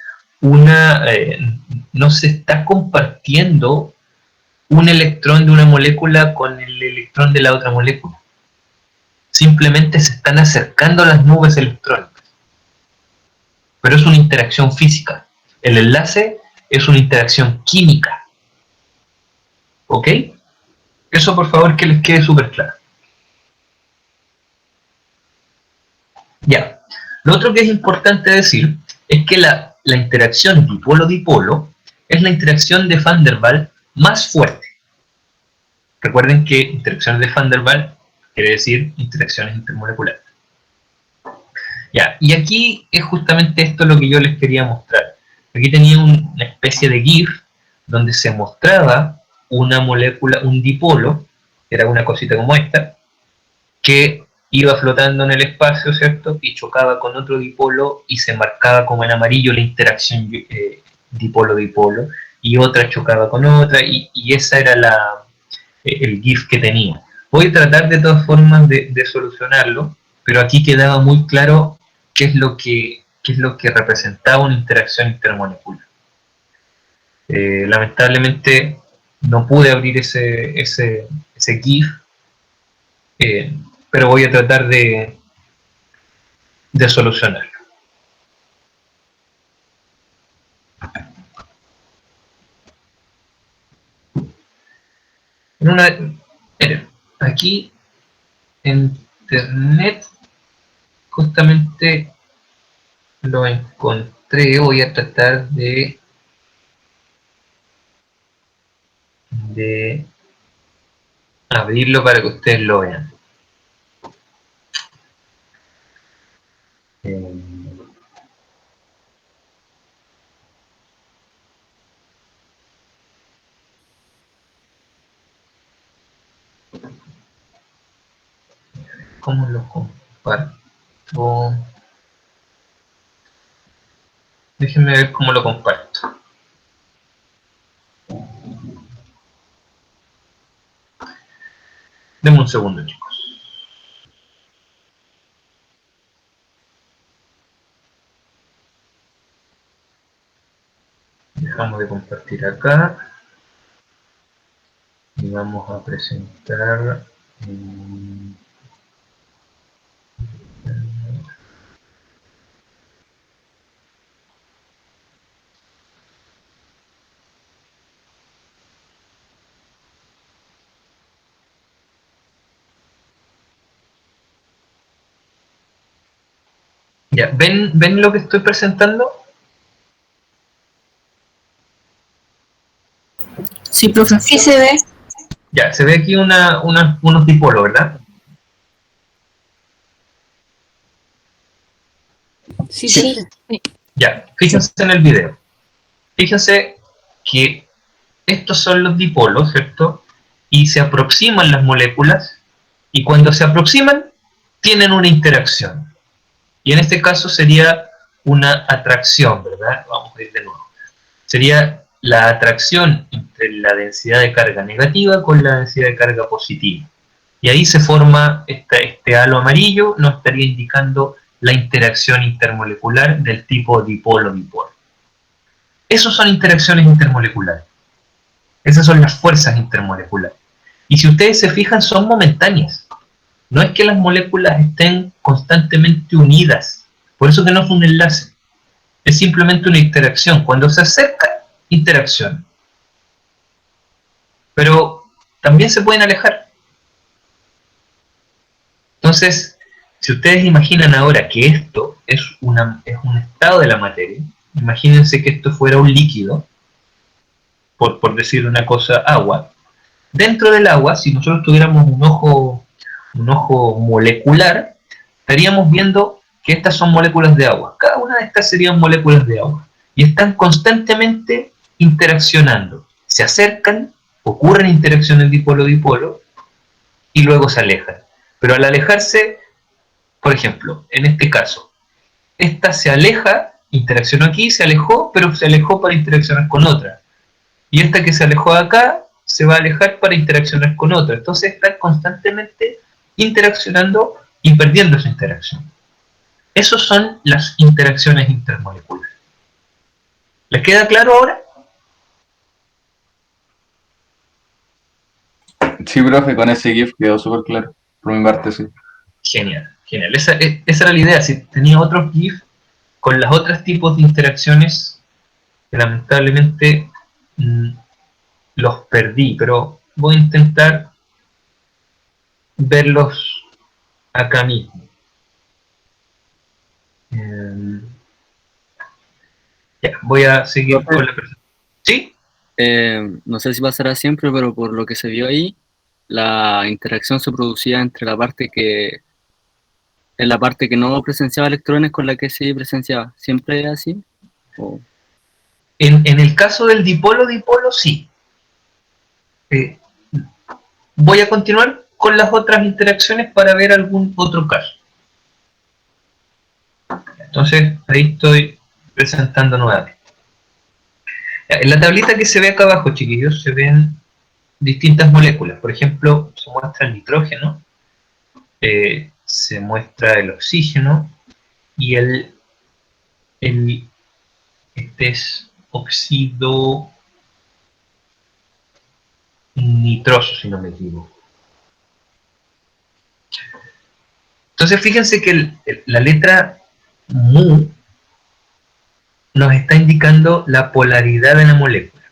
no se está compartiendo un electrón de una molécula con el electrón de la otra molécula. Simplemente se están acercando las nubes electrónicas. Pero es una interacción física. El enlace es una interacción química. ¿Ok? Eso por favor que les quede súper claro. Ya. Lo otro que es importante decir es que la interacción dipolo-dipolo es la interacción de Van der Waals más fuerte. Recuerden que interacciones de Van der Waals quiere decir interacciones intermoleculares. Ya, y aquí es justamente esto lo que yo les quería mostrar. Aquí tenía una especie de GIF donde se mostraba una molécula, un dipolo, que era una cosita como esta, que iba flotando en el espacio, ¿cierto? Y chocaba con otro dipolo y se marcaba como en amarillo la interacción dipolo-dipolo, y otra chocaba con otra, y esa era el GIF que tenía. Voy a tratar de todas formas de solucionarlo, pero aquí quedaba muy claro qué es lo que representaba una interacción intermolecular. Lamentablemente no pude abrir ese GIF, pero voy a tratar de solucionarlo. Aquí en internet justamente lo encontré. Voy a tratar de abrirlo para que ustedes lo vean. ¿Cómo lo comparto? Déjenme ver cómo lo comparto. Denme un segundo, chicos. Dejamos de compartir acá. Y vamos a presentar... Ya, ¿ven lo que estoy presentando? Sí, profe. Sí se ve. Ya, se ve aquí unos dipolos, ¿verdad? Sí, sí. Ya, fíjense en el video. Fíjense que estos son los dipolos, ¿cierto? Y se aproximan las moléculas, y cuando se aproximan, tienen una interacción. Y en este caso sería una atracción, ¿verdad? Vamos a ir de nuevo. Sería la atracción entre la densidad de carga negativa con la densidad de carga positiva. Y ahí se forma este halo amarillo, nos estaría indicando la interacción intermolecular del tipo dipolo-dipolo. Esas son interacciones intermoleculares. Esas son las fuerzas intermoleculares. Y si ustedes se fijan, son momentáneas. No es que las moléculas estén constantemente unidas. Por eso que no es un enlace. Es simplemente una interacción. Cuando se acercan, interacción. pero también se pueden alejar. Entonces, si ustedes imaginan ahora que esto es un estado de la materia, imagínense que esto fuera un líquido, por decir una cosa, agua. Dentro del agua, si nosotros tuviéramos un ojo molecular, estaríamos viendo que estas son moléculas de agua. Cada una de estas serían moléculas de agua. Y están constantemente interaccionando. Se acercan, ocurren interacciones dipolo-dipolo, y luego se alejan. Pero al alejarse, por ejemplo, en este caso, esta se aleja, interaccionó aquí, se alejó, pero se alejó para interaccionar con otra. Y esta que se alejó de acá, se va a alejar para interaccionar con otra. Entonces están constantemente interaccionando y perdiendo esa interacción. Esas son las interacciones intermoleculares. ¿Les queda claro ahora? Sí, profe, con ese GIF quedó súper claro. Por mi parte, sí. Genial, genial. Esa era la idea. Si tenía otros GIF con los otros tipos de interacciones, que lamentablemente los perdí, pero voy a intentar verlos acá mismo. Ya, voy a seguir con la presentación. ¿Sí? No sé si pasará siempre, pero por lo que se vio ahí, la interacción se producía entre la parte que no presenciaba electrones con la que sí presenciaba. ¿Siempre es así? ¿O? En el caso del dipolo-dipolo, sí. Voy a continuar con las otras interacciones para ver algún otro caso. Entonces, ahí estoy presentando nuevamente. En la tablita que se ve acá abajo, chiquillos, se ven distintas moléculas. Por ejemplo, se muestra el nitrógeno, se muestra el oxígeno y este es óxido nitroso, si no me equivoco. Entonces, fíjense que la letra mu nos está indicando la polaridad de la molécula,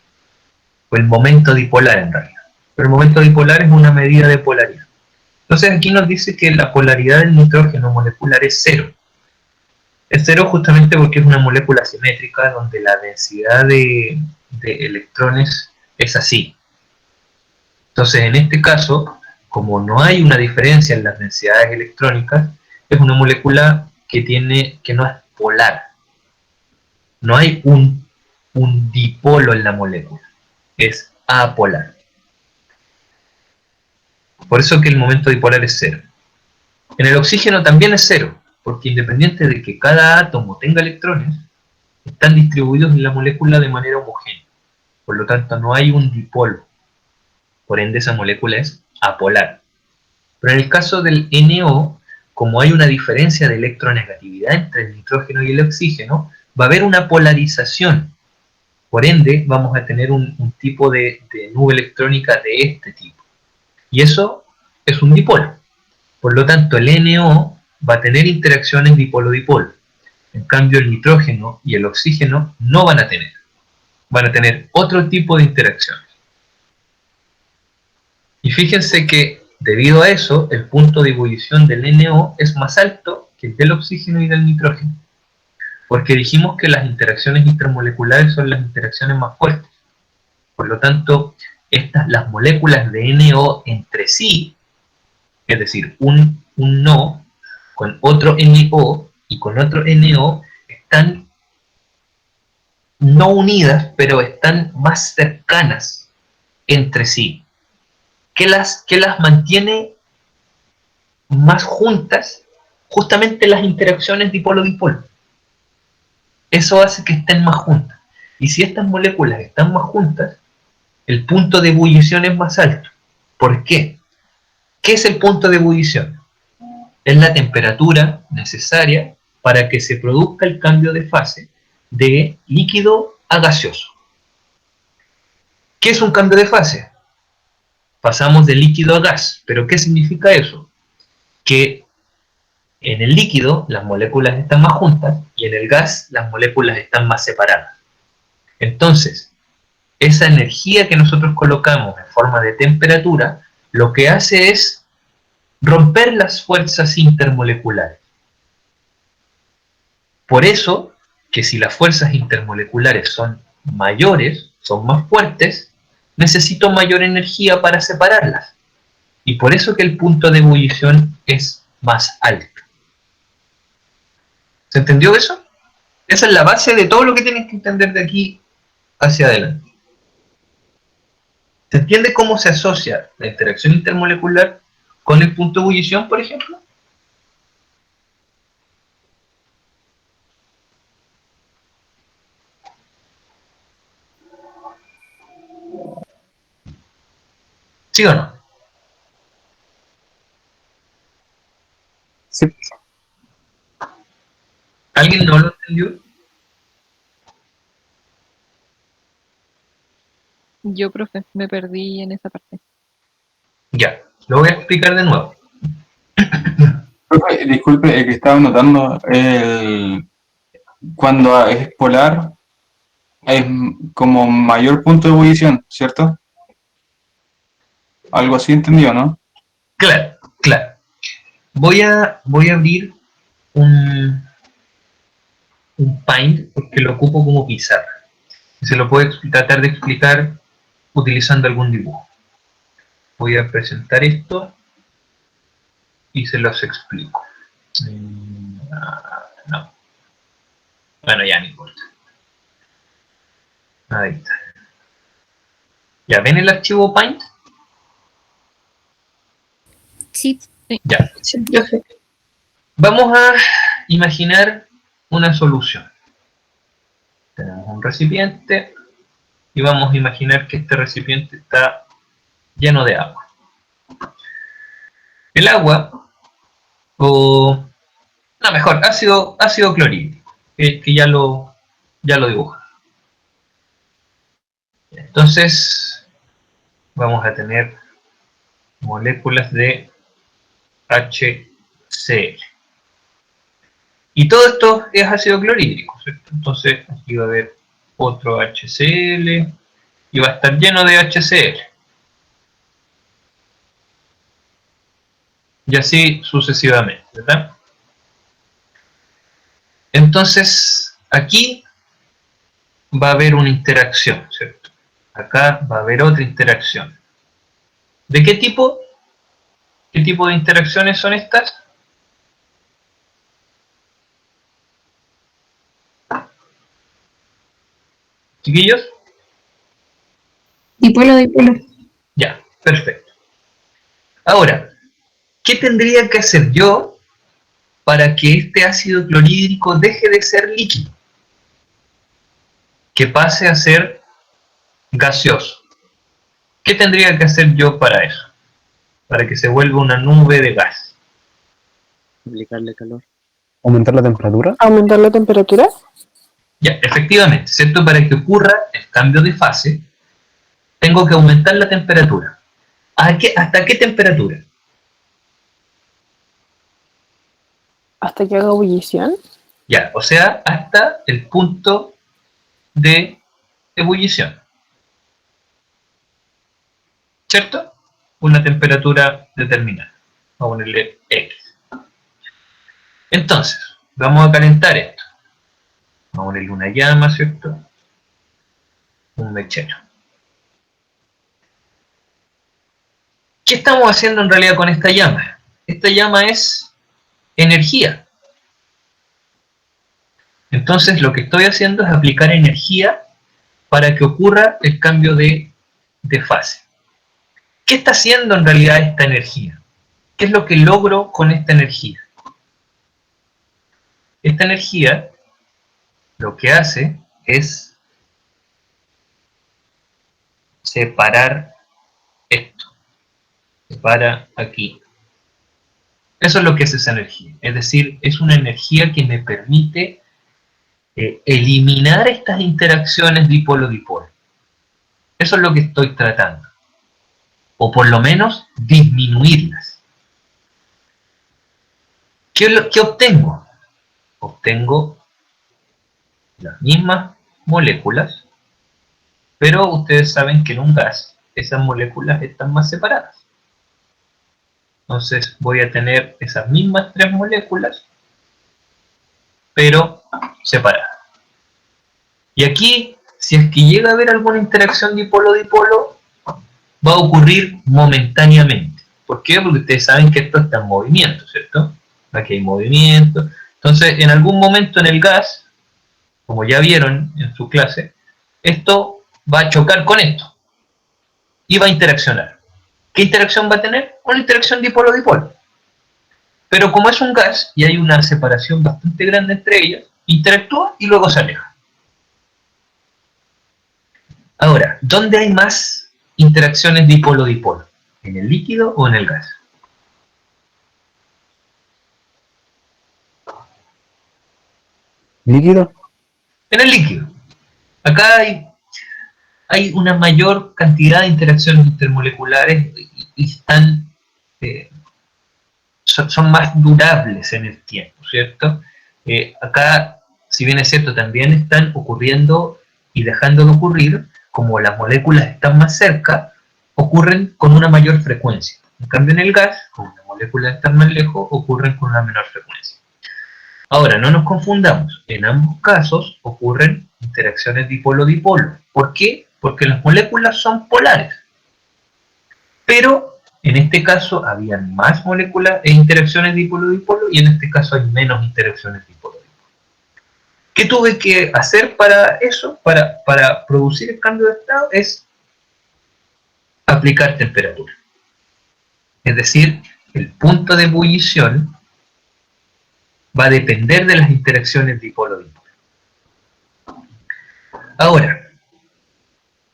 o el momento dipolar en realidad. Pero el momento dipolar es una medida de polaridad. Entonces aquí nos dice que la polaridad del nitrógeno molecular es cero. Es cero justamente porque es una molécula simétrica donde la densidad de electrones es así. Entonces en este caso, como no hay una diferencia en las densidades electrónicas, es una molécula que no es polar. No hay un dipolo en la molécula, es apolar. Por eso que el momento dipolar es cero. En el oxígeno también es cero, porque independiente de que cada átomo tenga electrones, están distribuidos en la molécula de manera homogénea. Por lo tanto, no hay un dipolo. Por ende, esa molécula es apolar. Pero en el caso del NO, como hay una diferencia de electronegatividad entre el nitrógeno y el oxígeno, va a haber una polarización. Por ende, vamos a tener un tipo de nube electrónica de este tipo. Y eso es un dipolo. Por lo tanto, el NO va a tener interacciones dipolo-dipolo. En cambio, el nitrógeno y el oxígeno no van a tener. Van a tener otro tipo de interacciones. Y fíjense que, debido a eso, el punto de ebullición del NO es más alto que el del oxígeno y del nitrógeno. Porque dijimos que las interacciones intermoleculares son las interacciones más fuertes. Por lo tanto, las moléculas de NO entre sí, es decir, un NO con otro NO y con otro NO, están no unidas, pero están más cercanas entre sí. ¿Qué las mantiene más juntas? Justamente las interacciones dipolo-dipolo. Eso hace que estén más juntas. Y si estas moléculas están más juntas, el punto de ebullición es más alto. ¿Por qué? ¿Qué es el punto de ebullición? Es la temperatura necesaria para que se produzca el cambio de fase de líquido a gaseoso. ¿Qué es un cambio de fase? Pasamos de líquido a gas. ¿Pero qué significa eso? Que en el líquido las moléculas están más juntas y en el gas las moléculas están más separadas. Entonces, esa energía que nosotros colocamos en forma de temperatura, lo que hace es romper las fuerzas intermoleculares. Por eso, que si las fuerzas intermoleculares son mayores, son más fuertes, necesito mayor energía para separarlas. Y por eso que el punto de ebullición es más alto. ¿Se entendió eso? Esa es la base de todo lo que tienes que entender de aquí hacia adelante. ¿Se entiende cómo se asocia la interacción intermolecular con el punto de ebullición, por ejemplo? ¿Sí o no? Sí. ¿Alguien no lo entendió? Yo, profe, me perdí en esa parte. Ya, lo voy a explicar de nuevo. Profe, disculpe, que estaba notando, cuando es polar, es como mayor punto de ebullición, ¿cierto? Algo así entendido, ¿no? Claro, claro. Voy a abrir un Paint porque lo ocupo como pizarra. Y se lo puedo tratar de explicar utilizando algún dibujo. Voy a presentar esto y se los explico. No. Bueno, ya no importa. Ahí está. ¿Ya ven el archivo Paint? Sí, Ya. sí, profe. Vamos a imaginar una solución. Tenemos un recipiente y vamos a imaginar que este recipiente está lleno de agua. El agua, o no, mejor, ácido clorhídrico, que ya lo dibujo. Entonces, vamos a tener moléculas de HCl. Y todo esto es ácido clorhídrico, ¿cierto? Entonces, aquí va a haber otro HCl y va a estar lleno de HCl. Y así sucesivamente, ¿verdad? Entonces, aquí va a haber una interacción, ¿cierto? Acá va a haber otra interacción. ¿De qué tipo? ¿Qué tipo de interacciones son estas? ¿Chiquillos? Dipolo, dipolo. Ya, perfecto. Ahora, ¿qué tendría que hacer yo para que este ácido clorhídrico deje de ser líquido? Que pase a ser gaseoso. ¿Qué tendría que hacer yo para eso? Para que se vuelva una nube de gas. Aplicarle calor. ¿Aumentar la temperatura? ¿Aumentar la temperatura? Ya, efectivamente, ¿cierto? Para que ocurra el cambio de fase, tengo que aumentar la temperatura. ¿Hasta qué temperatura? ¿Hasta que haga ebullición? Ya, o sea, hasta el punto de ebullición. ¿Cierto? Una temperatura determinada. Vamos a ponerle X. Entonces, vamos a calentar esto. Vamos a ponerle una llama, ¿cierto? Un mechero. ¿Qué estamos haciendo en realidad con esta llama? Esta llama es energía. Entonces, lo que estoy haciendo es aplicar energía para que ocurra el cambio de fase. ¿Qué está haciendo en realidad esta energía? ¿Qué es lo que logro con esta energía? Esta energía lo que hace es separar esto. Separa aquí. Eso es lo que es esa energía. Es decir, es una energía que me permite eliminar estas interacciones dipolo-dipolo. Eso es lo que estoy tratando. O por lo menos disminuirlas. ¿Qué obtengo? Obtengo las mismas moléculas, Pero ustedes saben que en un gas esas moléculas están más separadas. Entonces voy a tener esas mismas 3 moléculas, pero separadas. Y aquí, si es que llega a haber alguna interacción dipolo-dipolo, va a ocurrir momentáneamente. ¿Por qué? Porque ustedes saben que esto está en movimiento, ¿cierto? Aquí hay movimiento. Entonces, en algún momento en el gas, como ya vieron en su clase, esto va a chocar con esto y va a interaccionar. ¿Qué interacción va a tener? Una interacción dipolo-dipolo. Pero como es un gas y hay una separación bastante grande entre ellas, interactúa y luego se aleja. Ahora, ¿dónde hay más interacciones dipolo-dipolo? ¿En el líquido o en el gas? ¿Líquido? En el líquido. Acá hay una mayor cantidad de interacciones intermoleculares y están, son más durables en el tiempo, ¿cierto? Acá, si bien es cierto, también están ocurriendo y dejando de ocurrir, como las moléculas están más cerca, ocurren con una mayor frecuencia. En cambio, en el gas, como las moléculas están más lejos, ocurren con una menor frecuencia. Ahora, no nos confundamos, en ambos casos ocurren interacciones dipolo-dipolo. ¿Por qué? Porque las moléculas son polares. Pero en este caso habían más moléculas e interacciones dipolo-dipolo y en este caso hay menos interacciones dipolo-dipolo. ¿Qué tuve que hacer para eso, para producir el cambio de estado? Es aplicar temperatura. Es decir, el punto de ebullición va a depender de las interacciones dipolo-dipolo. Ahora,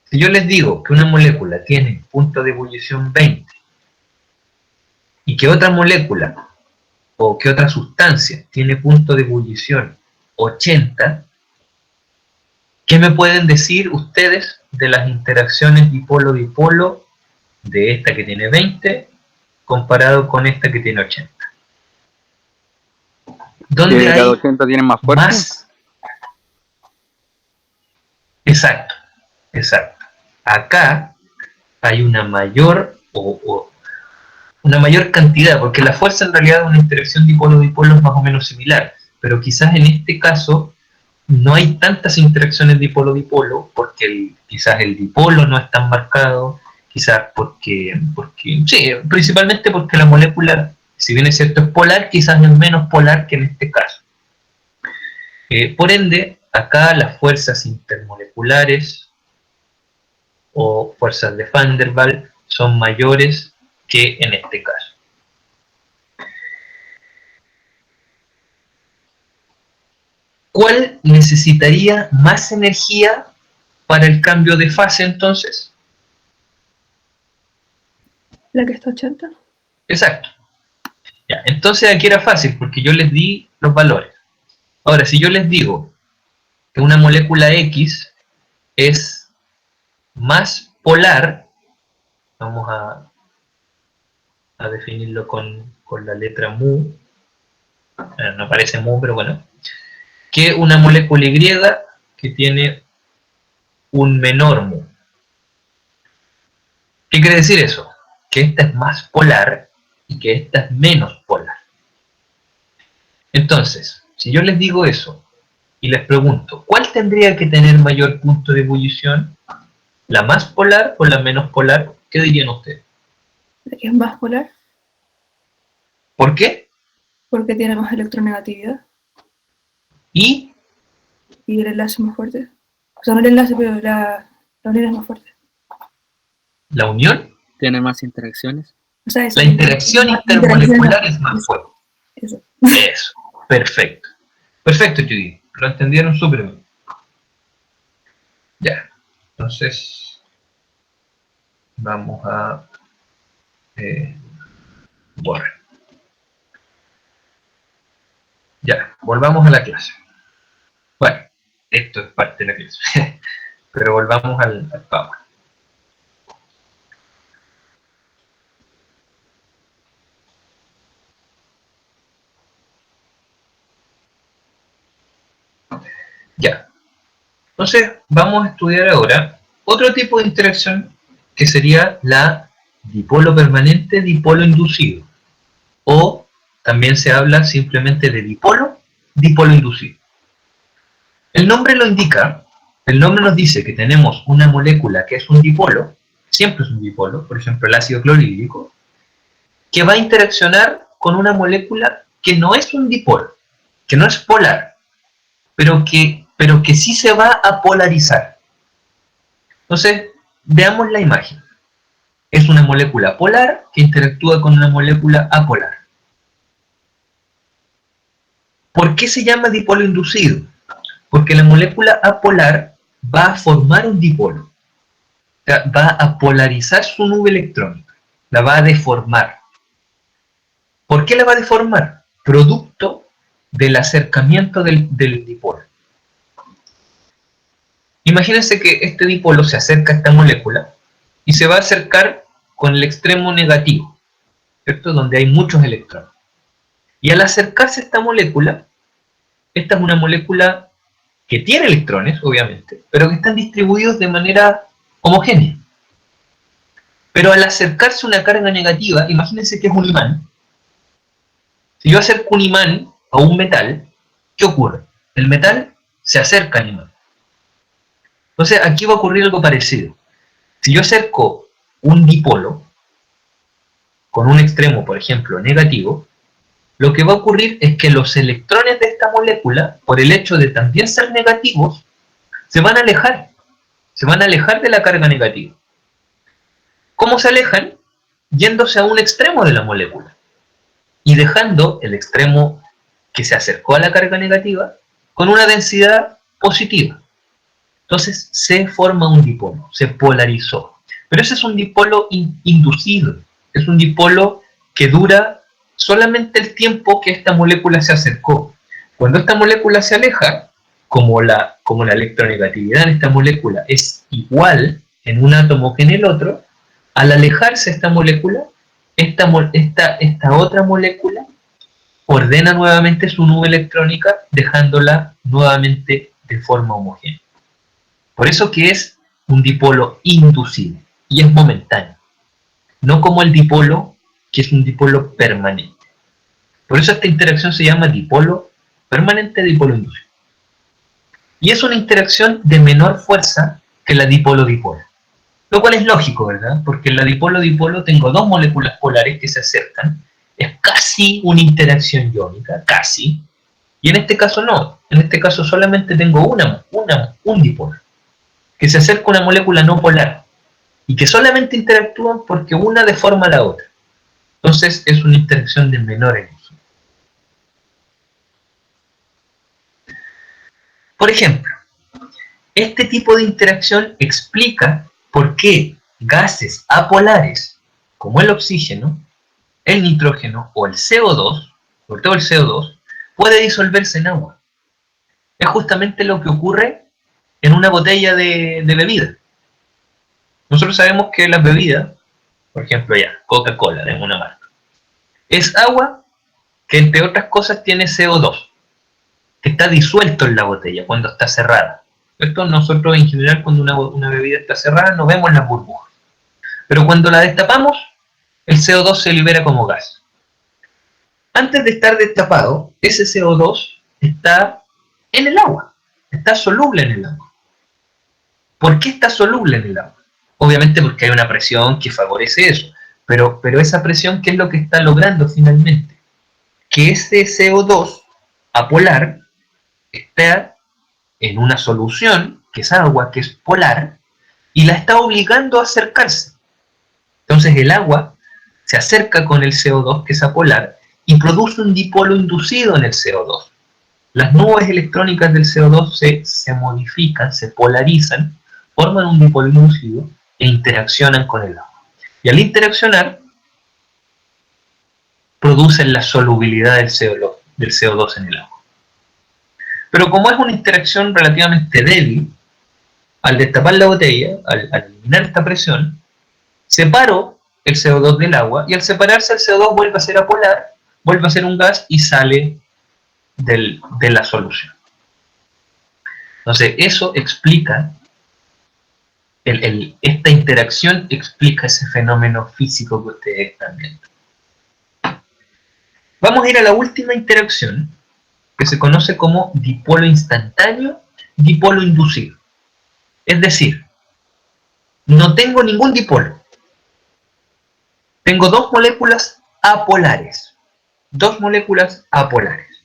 si yo les digo que una molécula tiene punto de ebullición 20 y que otra molécula o que otra sustancia tiene punto de ebullición 80, ¿qué me pueden decir ustedes de las interacciones dipolo-dipolo de esta que tiene 20 comparado con esta que tiene 80? ¿Dónde ¿Que hay cada 80 tienen más fuerza? más? Exacto, exacto. Acá hay una mayor una mayor cantidad, porque la fuerza en realidad de una interacción dipolo-dipolo es más o menos similar, pero quizás en este caso no hay tantas interacciones dipolo-dipolo porque quizás el dipolo no es tan marcado, quizás porque sí, principalmente porque la molécula, si bien es cierto es polar, quizás es menos polar que en este caso. Por ende, acá las fuerzas intermoleculares o fuerzas de Van der Waals son mayores que en este caso. ¿Cuál necesitaría más energía para el cambio de fase entonces? La que está 80. Exacto. Ya, entonces aquí era fácil porque yo les di los valores. Ahora, si yo les digo que una molécula X es más polar, vamos a definirlo con la letra mu, no parece mu, pero bueno, que una molécula Y que tiene un menor mu. ¿Qué quiere decir eso? Que esta es más polar y que esta es menos polar. Entonces, si yo les digo eso y les pregunto, ¿cuál tendría que tener mayor punto de ebullición? ¿La más polar o la menos polar? ¿Qué dirían ustedes? La que es más polar, ¿Por qué? porque tiene más electronegatividad Y y el enlace es más fuerte. O sea, no el enlace, pero la unión es más fuerte. la unión, Tiene más interacciones. O sea, la interacción intermolecular es más fuerte. Eso. Eso, perfecto. Perfecto, Judy. Lo entendieron súper bien. Ya, entonces vamos a borrar. Ya, volvamos a la clase. Bueno, esto es parte de la clase, pero volvamos al Power. Ya, entonces vamos a estudiar ahora otro tipo de interacción que sería la dipolo permanente, dipolo inducido. O también se habla simplemente de dipolo, dipolo inducido. El nombre lo indica, el nombre nos dice que tenemos una molécula que es un dipolo, siempre es un dipolo, por ejemplo el ácido clorhídrico, que va a interaccionar con una molécula que no es un dipolo, que no es polar, pero que sí se va a polarizar. Entonces, veamos la imagen. Es una molécula polar que interactúa con una molécula apolar. ¿Por qué se llama dipolo inducido? Porque la molécula apolar va a formar un dipolo. O sea, va a polarizar su nube electrónica. La va a deformar. ¿Por qué la va a deformar? Producto del acercamiento del dipolo. Imagínense que este dipolo se acerca a esta molécula y se va a acercar con el extremo negativo, ¿cierto? Donde hay muchos electrones. Y al acercarse a esta es una molécula que tiene electrones, obviamente, pero que están distribuidos de manera homogénea. Pero al acercarse una carga negativa, imagínense que es un imán. Si yo acerco un imán a un metal, ¿qué ocurre? El metal se acerca al imán. Entonces aquí va a ocurrir algo parecido. Si yo acerco un dipolo con un extremo, por ejemplo, negativo, lo que va a ocurrir es que los electrones de esta molécula, por el hecho de también ser negativos, se van a alejar de la carga negativa. ¿Cómo se alejan? Yéndose a un extremo de la molécula y dejando el extremo que se acercó a la carga negativa con una densidad positiva. Entonces se forma un dipolo, se polarizó. Pero ese es un dipolo inducido, es un dipolo que dura solamente el tiempo que esta molécula se acercó. Cuando esta molécula se aleja, como la electronegatividad en esta molécula es igual en un átomo que en el otro, al alejarse esta molécula, esta otra molécula ordena nuevamente su nube electrónica, dejándola nuevamente de forma homogénea. Por eso que es un dipolo inducido y es momentáneo, no como el dipolo que es un dipolo permanente. Por eso esta interacción se llama dipolo permanente, dipolo inducido. Y es una interacción de menor fuerza que la dipolo-dipolo. Lo cual es lógico, ¿verdad? Porque en la dipolo-dipolo tengo dos moléculas polares que se acercan. Es casi una interacción iónica, casi. Y en este caso no. En este caso solamente tengo un dipolo que se acerca a una molécula no polar y que solamente interactúan porque una deforma a la otra. Entonces es una interacción de menor energía. Por ejemplo, este tipo de interacción explica por qué gases apolares como el oxígeno, el nitrógeno o el CO2, sobre todo el CO2, puede disolverse en agua. Es justamente lo que ocurre en una botella de bebida. Nosotros sabemos que las bebidas, por ejemplo ya, Coca-Cola, de una marca, es agua que entre otras cosas tiene CO2, que está disuelto en la botella cuando está cerrada. Esto nosotros en general cuando una bebida está cerrada no vemos las burbujas. Pero cuando la destapamos, el CO2 se libera como gas. Antes de estar destapado, ese CO2 está en el agua, está soluble en el agua. ¿Por qué está soluble en el agua? Obviamente porque hay una presión que favorece eso, pero esa presión, ¿qué es lo que está logrando finalmente? Que ese CO2 apolar está en una solución, que es agua, que es polar, y la está obligando a acercarse. Entonces el agua se acerca con el CO2, que es apolar, y produce un dipolo inducido en el CO2. Las nubes electrónicas del CO2 se modifican, se polarizan, forman un dipolo inducido e interaccionan con el agua. Y al interaccionar, producen la solubilidad del CO2 en el agua. Pero como es una interacción relativamente débil, al destapar la botella, al eliminar esta presión, separo el CO2 del agua y al separarse el CO2 vuelve a ser apolar, vuelve a ser un gas y sale de la solución. Entonces eso explica esta interacción explica ese fenómeno físico que ustedes están viendo. Vamos a ir a la última interacción, que se conoce como dipolo instantáneo, dipolo inducido. Es decir, no tengo ningún dipolo. Tengo dos moléculas apolares. Dos moléculas apolares.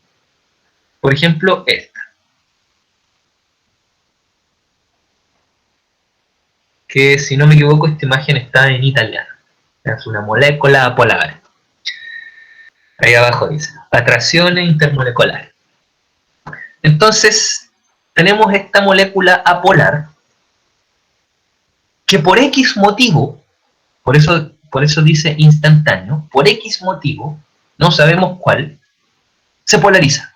Por ejemplo, esta. Que si no me equivoco, esta imagen está en italiano. Es una molécula apolar. Ahí abajo dice, atracciones intermoleculares. Entonces, tenemos esta molécula apolar que por X motivo, por eso dice instantáneo, por X motivo, no sabemos cuál, se polariza.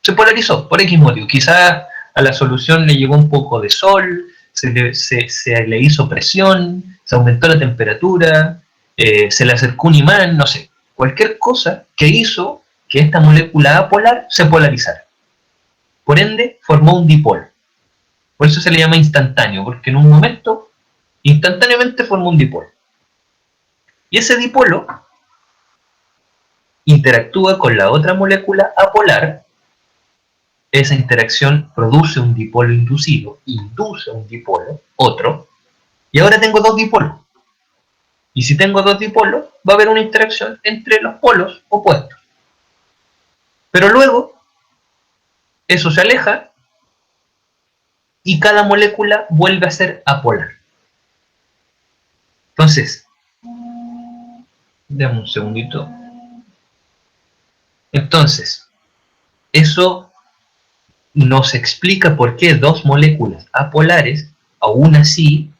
Se polarizó por X motivo. Quizás a la solución le llegó un poco de sol, se le hizo presión, se aumentó la temperatura, se le acercó un imán, no sé. Cualquier cosa que hizo que esta molécula apolar se polarizara. Por ende, formó un dipolo. Por eso se le llama instantáneo, porque en un momento, instantáneamente formó un dipolo. Y ese dipolo interactúa con la otra molécula apolar. Esa interacción produce un dipolo inducido, induce un dipolo, otro, y ahora tengo dos dipolos. Y si tengo dos dipolos, va a haber una interacción entre los polos opuestos. Pero luego, eso se aleja y cada molécula vuelve a ser apolar. Entonces, dame un segundito. Entonces, eso nos explica por qué dos moléculas apolares, aún así,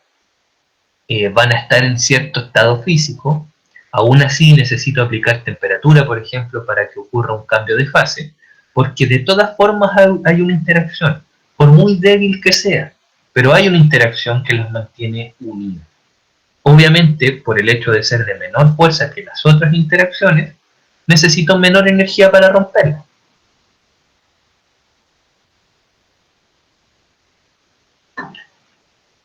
van a estar en cierto estado físico, aún así necesito aplicar temperatura, por ejemplo, para que ocurra un cambio de fase, porque de todas formas hay una interacción, por muy débil que sea, pero hay una interacción que los mantiene unidos. Obviamente, por el hecho de ser de menor fuerza que las otras interacciones, necesito menor energía para romperla.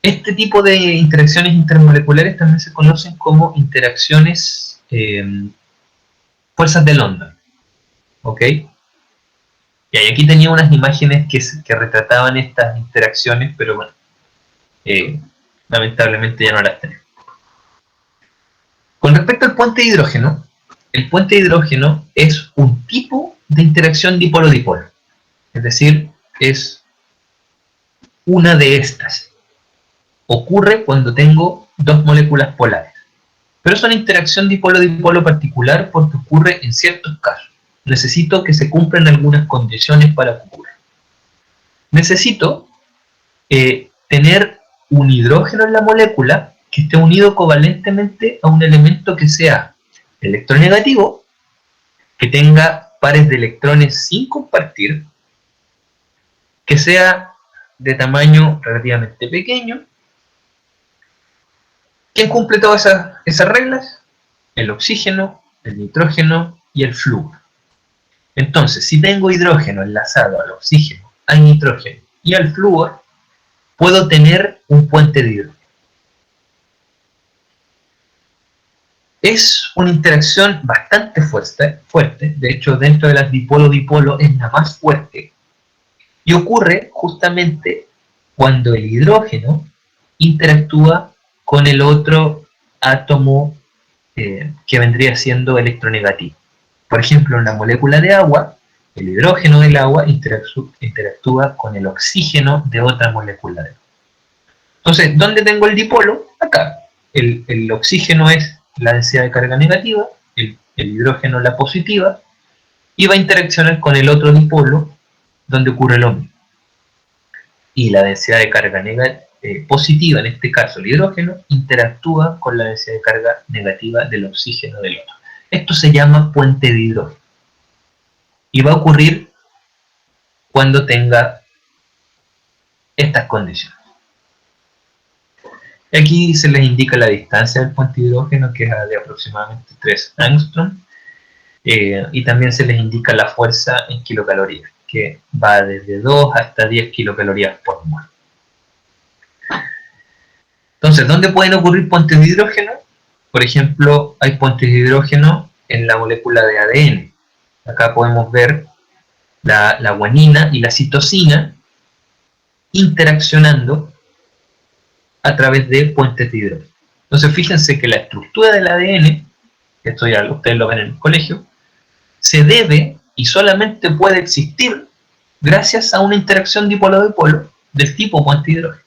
Este tipo de interacciones intermoleculares también se conocen como interacciones fuerzas de London. ¿Ok? Y aquí tenía unas imágenes que retrataban estas interacciones, pero bueno, lamentablemente ya no las tenemos. Con respecto al puente de hidrógeno, el puente de hidrógeno es un tipo de interacción dipolo-dipolo. Es decir, es una de estas. Ocurre cuando tengo dos moléculas polares. Pero es una interacción dipolo-dipolo particular porque ocurre en ciertos casos. Necesito que se cumplan algunas condiciones para que ocurra. Necesito tener un hidrógeno en la molécula que esté unido covalentemente a un elemento que sea electronegativo, que tenga pares de electrones sin compartir, que sea de tamaño relativamente pequeño. ¿Quién cumple todas esas reglas? El oxígeno, el nitrógeno y el flúor. Entonces, si tengo hidrógeno enlazado al oxígeno, al nitrógeno y al flúor, puedo tener un puente de hidrógeno. Es una interacción bastante fuerte, de hecho dentro de las dipolo-dipolo es la más fuerte, y ocurre justamente cuando el hidrógeno interactúa con el otro átomo que vendría siendo electronegativo. Por ejemplo, en la molécula de agua, el hidrógeno del agua interactúa con el oxígeno de otra molécula de agua. Entonces, ¿dónde tengo el dipolo? Acá. El oxígeno es la densidad de carga negativa, el hidrógeno la positiva, y va a interaccionar con el otro dipolo donde ocurre lo mismo. Y la densidad de carga positiva, en este caso el hidrógeno, interactúa con la densidad de carga negativa del oxígeno del otro. Esto se llama puente de hidrógeno. Y va a ocurrir cuando tenga estas condiciones. Aquí se les indica la distancia del puente de hidrógeno, que es de aproximadamente 3 angstrom, y también se les indica la fuerza en kilocalorías, que va desde 2 hasta 10 kilocalorías por mol. Entonces, ¿dónde pueden ocurrir puentes de hidrógeno? Por ejemplo, hay puentes de hidrógeno en la molécula de ADN. Acá podemos ver la guanina y la citosina interaccionando a través de puentes de hidrógeno. Entonces, fíjense que la estructura del ADN, esto ya ustedes lo ven en el colegio, se debe y solamente puede existir gracias a una interacción dipolo-dipolo del tipo puente de hidrógeno.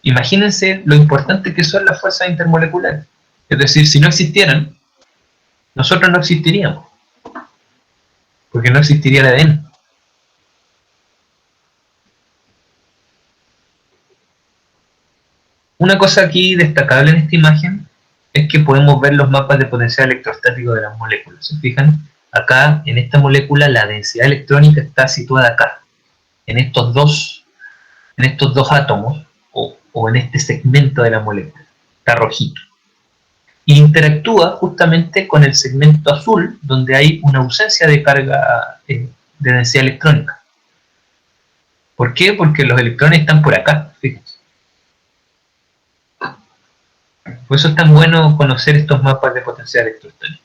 Imagínense lo importante que son las fuerzas intermoleculares. Es decir, si no existieran, nosotros no existiríamos, porque no existiría el ADN. Una cosa aquí destacable en esta imagen es que podemos ver los mapas de potencial electrostático de las moléculas. ¿Se fijan? Acá, en esta molécula, la densidad electrónica está situada acá, en estos dos átomos, o en este segmento de la molécula. Está rojito. Y interactúa justamente con el segmento azul, donde hay una ausencia de carga de densidad electrónica. ¿Por qué? Porque los electrones están por acá, fíjense. Por eso es tan bueno conocer estos mapas de potencial electrostático.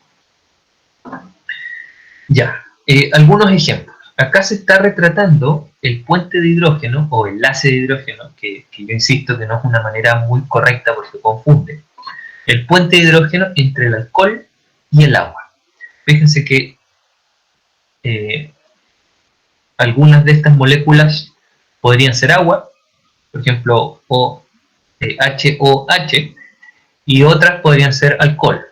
Ya, algunos ejemplos. Acá se está retratando el puente de hidrógeno o enlace de hidrógeno, que yo insisto que no es una manera muy correcta porque confunde. El puente de hidrógeno entre el alcohol y el agua. Fíjense que algunas de estas moléculas podrían ser agua, por ejemplo, HOH, y otras podrían ser alcohol,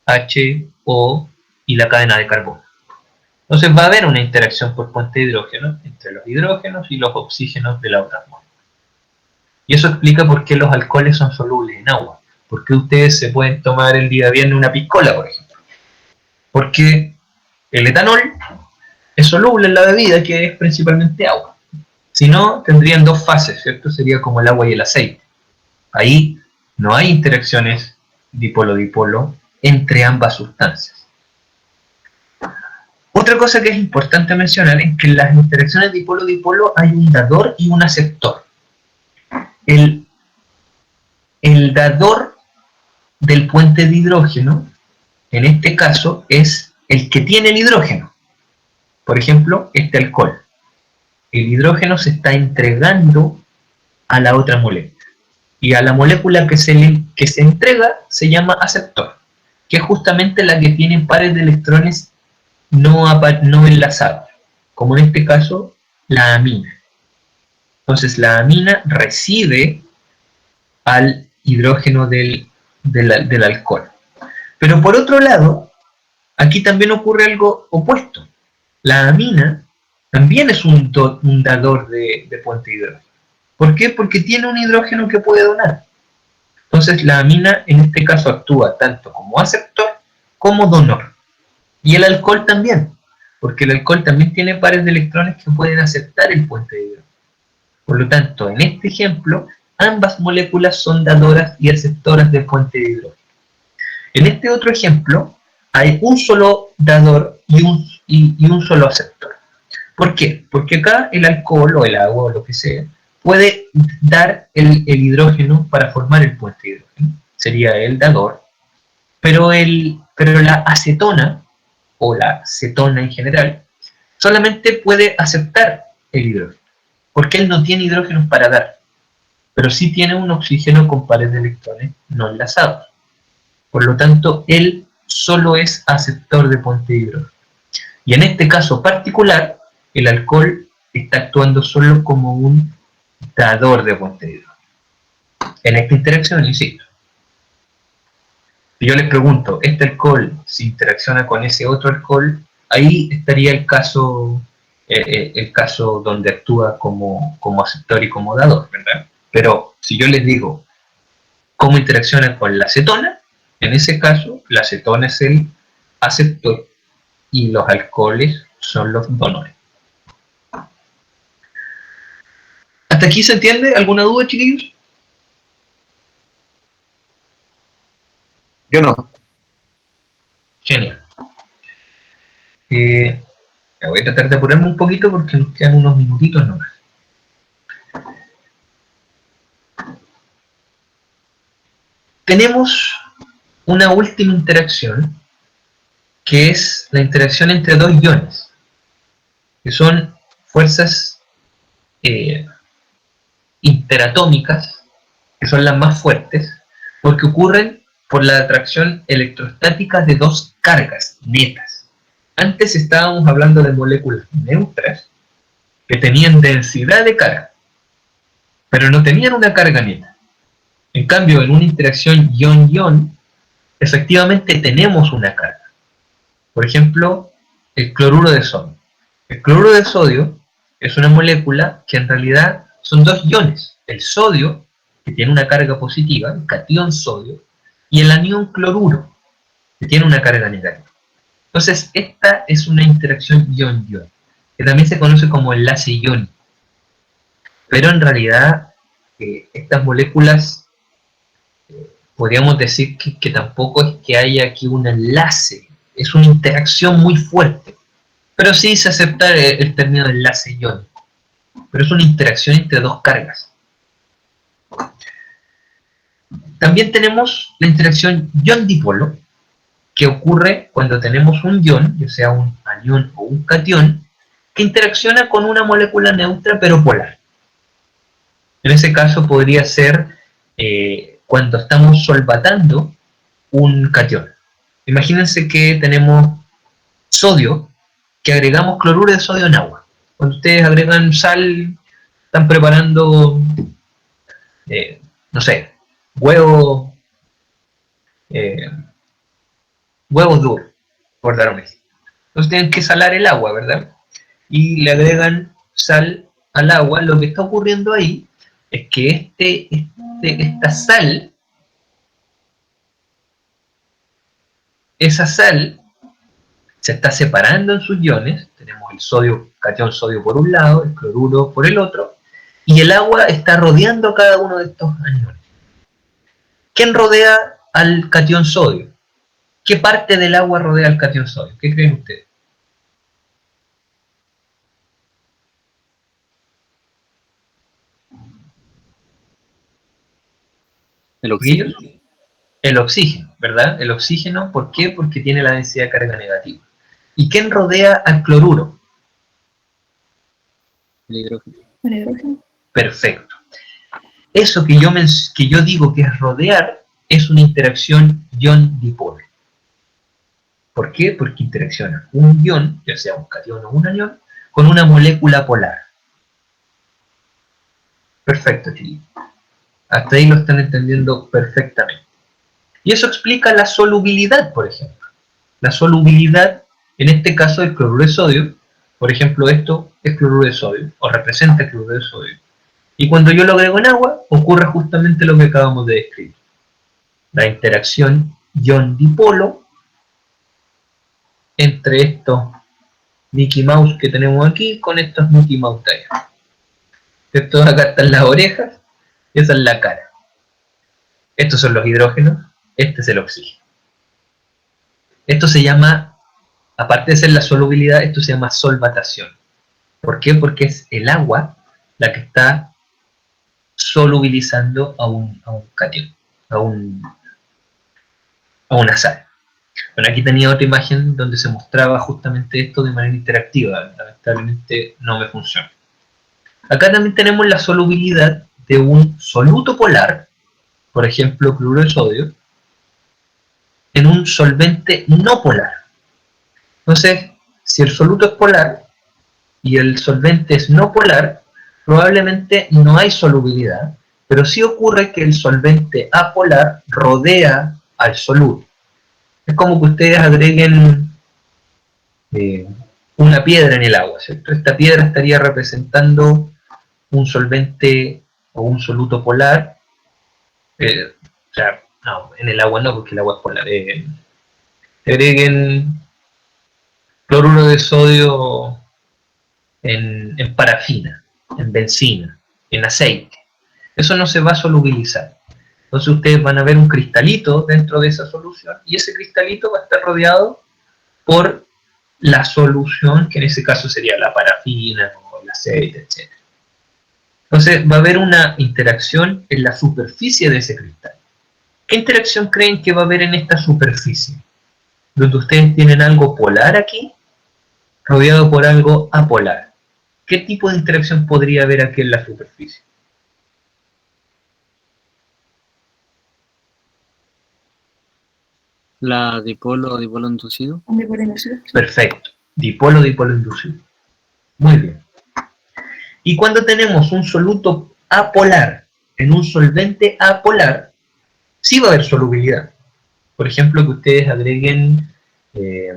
HO y la cadena de carbono. Entonces va a haber una interacción por puente de hidrógeno entre los hidrógenos y los oxígenos de la otra molécula. Y eso explica por qué los alcoholes son solubles en agua. ¿Por qué ustedes se pueden tomar el día viernes una piscola, por ejemplo? Porque el etanol es soluble en la bebida, que es principalmente agua. Si no, tendrían dos fases, ¿cierto? Sería como el agua y el aceite. Ahí no hay interacciones dipolo-dipolo entre ambas sustancias. Otra cosa que es importante mencionar es que en las interacciones dipolo-dipolo hay un dador y un aceptor. El dador del puente de hidrógeno, en este caso, es el que tiene el hidrógeno. Por ejemplo, este alcohol. El hidrógeno se está entregando a la otra molécula. Y a la molécula que se entrega se llama aceptor, que es justamente la que tiene pares de electrones no enlazados, como en este caso la amina. Entonces la amina recibe al hidrógeno del alcohol. Pero por otro lado, aquí también ocurre algo opuesto. La amina también es un dador de puente de hidrógeno. ¿Por qué? Porque tiene un hidrógeno que puede donar. Entonces la amina en este caso actúa tanto como aceptor como donor. Y el alcohol también, porque el alcohol también tiene pares de electrones que pueden aceptar el puente de hidrógeno. Por lo tanto, en este ejemplo, ambas moléculas son dadoras y aceptoras del puente de hidrógeno. En este otro ejemplo, hay un solo dador y un solo aceptor. ¿Por qué? Porque acá el alcohol o el agua o lo que sea puede dar el hidrógeno para formar el puente de hidrógeno. Sería el dador. Pero la acetona, o la cetona en general, solamente puede aceptar el hidrógeno, porque él no tiene hidrógenos para dar, pero sí tiene un oxígeno con pares de electrones no enlazados. Por lo tanto, él solo es aceptor de puente de hidrógeno. Y en este caso particular, el alcohol está actuando solo como un dador de puente de hidrógeno. En esta interacción, insisto. Si yo les pregunto, ¿este alcohol se interacciona con ese otro alcohol? Ahí estaría el caso donde actúa como aceptor y como dador, ¿verdad? Pero si yo les digo cómo interacciona con la acetona, en ese caso la acetona es el aceptor y los alcoholes son los donores. ¿Hasta aquí se entiende? ¿Alguna duda, chiquillos? Yo no. Genial. Voy a tratar de apurarme un poquito porque nos quedan unos minutitos nomás. tenemos una última interacción, que es la interacción entre dos iones, que son fuerzas interatómicas, que son las más fuertes, porque ocurren por la atracción electrostática de dos cargas netas. Antes estábamos hablando de moléculas neutras que tenían densidad de carga, pero no tenían una carga neta. En cambio, en una interacción ion-ion, efectivamente tenemos una carga. Por ejemplo, el cloruro de sodio. El cloruro de sodio es una molécula que en realidad son dos iones. El sodio, que tiene una carga positiva, el catión sodio, y el anión cloruro, que tiene una carga negativa. Entonces, esta es una interacción ion-ion, que también se conoce como enlace iónico. Pero en realidad, estas moléculas, podríamos decir que tampoco es que haya aquí un enlace, es una interacción muy fuerte. Pero sí se acepta el término de enlace iónico. Pero es una interacción entre dos cargas. También tenemos la interacción ion-dipolo, que ocurre cuando tenemos un ion, ya sea un anión o un catión, que interacciona con una molécula neutra pero polar. En ese caso podría ser cuando estamos solvatando un catión. Imagínense que tenemos sodio, que agregamos cloruro de sodio en agua. Cuando ustedes agregan sal, están preparando, no sé, huevos duros, por dar un ejemplo. Entonces tienen que salar el agua, ¿verdad? Y le agregan sal al agua. Lo que está ocurriendo ahí es que esta sal, esa sal se está separando en sus iones. Tenemos el sodio, catión sodio por un lado, el cloruro por el otro, y el agua está rodeando a cada uno de estos aniones. ¿Quién rodea al catión sodio? ¿Qué parte del agua rodea al catión sodio? ¿Qué creen ustedes? El oxígeno. El oxígeno, ¿verdad? El oxígeno, ¿por qué? Porque tiene la densidad de carga negativa. ¿Y quién rodea al cloruro? El hidrógeno. El hidrógeno. Perfecto. Eso que yo digo que es rodear es una interacción ion-dipolo. ¿Por qué? Porque interacciona un ion, ya sea un catión o un anión, con una molécula polar. Perfecto, chiquillos. Hasta ahí lo están entendiendo perfectamente. Y eso explica la solubilidad, por ejemplo. La solubilidad, en este caso del cloruro de sodio, por ejemplo, esto es cloruro de sodio, o representa el cloruro de sodio. Y cuando yo lo agrego en agua, ocurre justamente lo que acabamos de describir. La interacción ion-dipolo entre estos Mickey Mouse que tenemos aquí con estos Mickey Mouse de allá. Esto acá están las orejas, y esa es la cara. Estos son los hidrógenos, este es el oxígeno. Esto se llama, aparte de ser la solubilidad, esto se llama solvatación. ¿Por qué? Porque es el agua la que está solubilizando a un catión, a una sal. Bueno, aquí tenía otra imagen donde se mostraba justamente esto de manera interactiva. Lamentablemente no me funciona. Acá también tenemos la solubilidad de un soluto polar, por ejemplo, cloruro de sodio, en un solvente no polar. Entonces, si el soluto es polar y el solvente es no polar, probablemente no hay solubilidad, pero sí ocurre que el solvente apolar rodea al soluto. Es como que ustedes agreguen una piedra en el agua, ¿cierto? Esta piedra estaría representando un solvente o un soluto polar, o sea, no, en el agua no, porque el agua es polar. Agreguen cloruro de sodio en parafina, en benzina, en aceite. Eso no se va a solubilizar. Entonces ustedes van a ver un cristalito dentro de esa solución y ese cristalito va a estar rodeado por la solución, que en ese caso sería la parafina o el aceite, etc. Entonces va a haber una interacción en la superficie de ese cristal. ¿Qué interacción creen que va a haber en esta superficie? Donde ustedes tienen algo polar aquí, rodeado por algo apolar. ¿Qué tipo de interacción podría haber aquí en la superficie? La dipolo inducido. Un dipolo inducido. Perfecto. Dipolo inducido. Muy bien. Y cuando tenemos un soluto apolar en un solvente apolar, sí va a haber solubilidad. Por ejemplo, que ustedes agreguen, que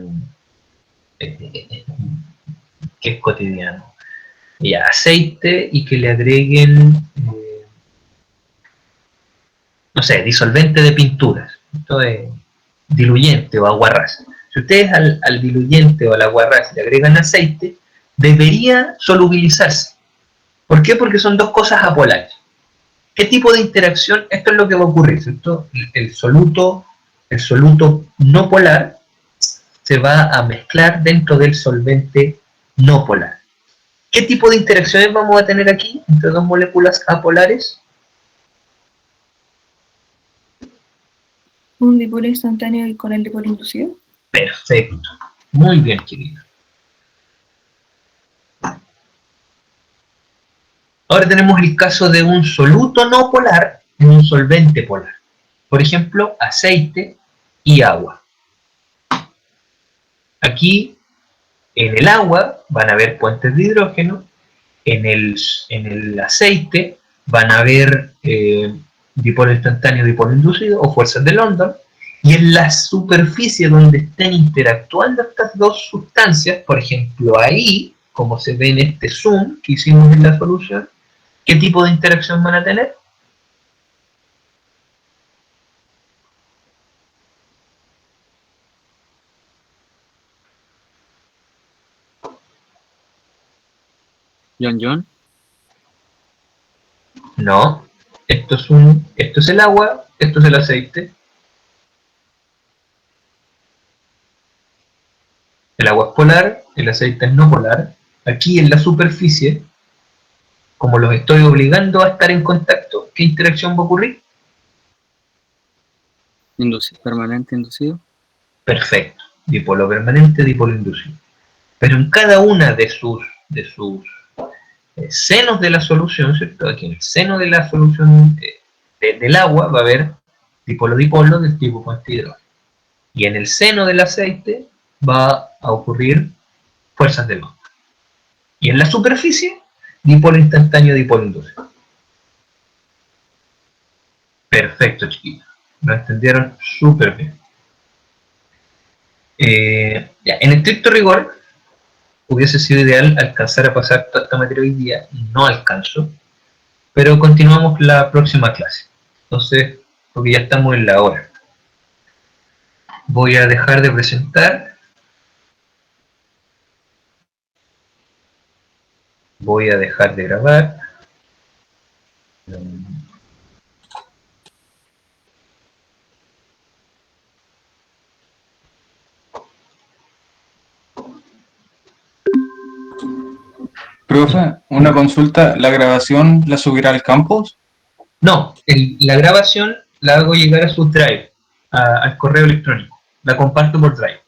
es cotidiano, aceite y que le agreguen, no sé, disolvente de pinturas. Esto es diluyente o aguarrás. Si ustedes al diluyente o al aguarrás le agregan aceite, debería solubilizarse. ¿Por qué? Porque son dos cosas apolares. ¿Qué tipo de interacción? Esto es lo que va a ocurrir, ¿cierto? El soluto no polar se va a mezclar dentro del solvente no polar. ¿Qué tipo de interacciones vamos a tener aquí entre dos moléculas apolares? Un dipolo instantáneo y con el dipolo inducido. Perfecto. Muy bien, chiquillos. Ahora tenemos el caso de un soluto no polar en un solvente polar. Por ejemplo, aceite y agua. Aquí, en el agua, van a haber puentes de hidrógeno. En el aceite van a haber dipolo instantáneo, dipolo inducido o fuerzas de London. Y en la superficie donde estén interactuando estas dos sustancias, por ejemplo, ahí, como se ve en este zoom que hicimos en la solución, ¿qué tipo de interacción van a tener? John. No, esto es el agua, esto es el aceite. El agua es polar, el aceite es no polar. Aquí en la superficie, como los estoy obligando a estar en contacto, ¿qué interacción va a ocurrir? Permanente inducido. Perfecto, dipolo permanente, dipolo inducido. Pero en cada una de sus senos de la solución, ¿cierto? Aquí en el seno de la solución del agua va a haber dipolo-dipolo del tipo puente hidrógeno. Y en el seno del aceite va a ocurrir fuerzas de London. Y en la superficie, dipolo instantáneo, dipolo inducido. Perfecto, chiquillos. Lo entendieron súper bien. En estricto rigor, hubiese sido ideal alcanzar a pasar toda esta materia hoy día, y no alcanzo, pero continuamos la próxima clase. Entonces, porque ya estamos en la hora. Voy a dejar de presentar. Voy a dejar de grabar. Profe, una consulta, ¿la grabación la subirá al campus? No, la grabación la hago llegar a su Drive, al correo electrónico. La comparto por Drive.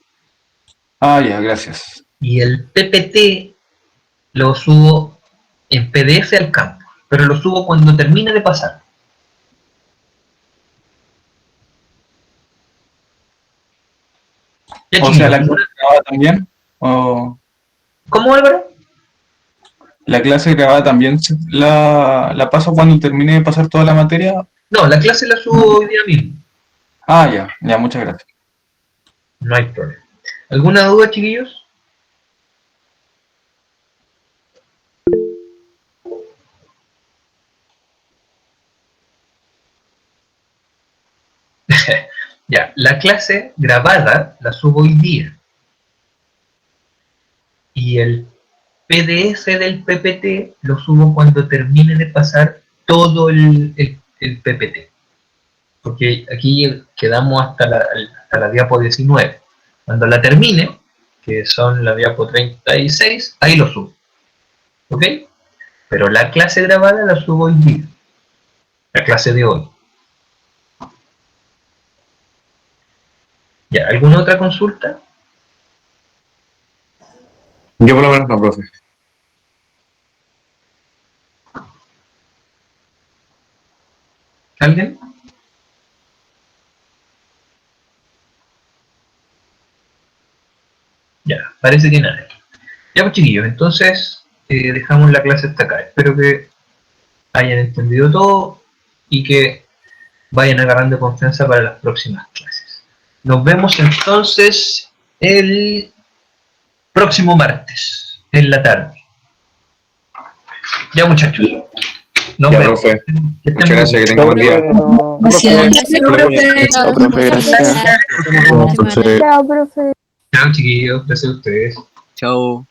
Ah, ya, gracias. Y el PPT lo subo en PDF al campus, pero lo subo cuando termine de pasar. Ya, O sea, ¿la chicos, clase grabada también? ¿O ¿cómo, Álvaro? la clase grabada también la paso cuando termine de pasar toda la materia? No, la clase la subo hoy día mismo. Ah, ya, muchas gracias. No hay problema. ¿Alguna duda, chiquillos? Ya, la clase grabada la subo hoy día. Y el PDF del PPT lo subo cuando termine de pasar todo el PPT. Porque aquí quedamos hasta la diapo 19. Cuando la termine, que son la diapo 36, ahí lo subo. ¿Ok? Pero la clase grabada la subo hoy día. La clase de hoy. Ya, ¿alguna otra consulta? Yo por lo menos no, profe. ¿Alguien? Ya, parece que nada. Ya pues chiquillos, entonces dejamos la clase hasta acá. Espero que hayan entendido todo y que vayan agarrando confianza para las próximas clases. Nos vemos entonces el próximo martes, en la tarde. Ya muchachos, nos Ya, vemos. profe. Que estén Muchas muy gracias, que bien. tengan buen día. Gracias, profe. Chao, profe. Chao chiquillos, gracias a ustedes. Chao.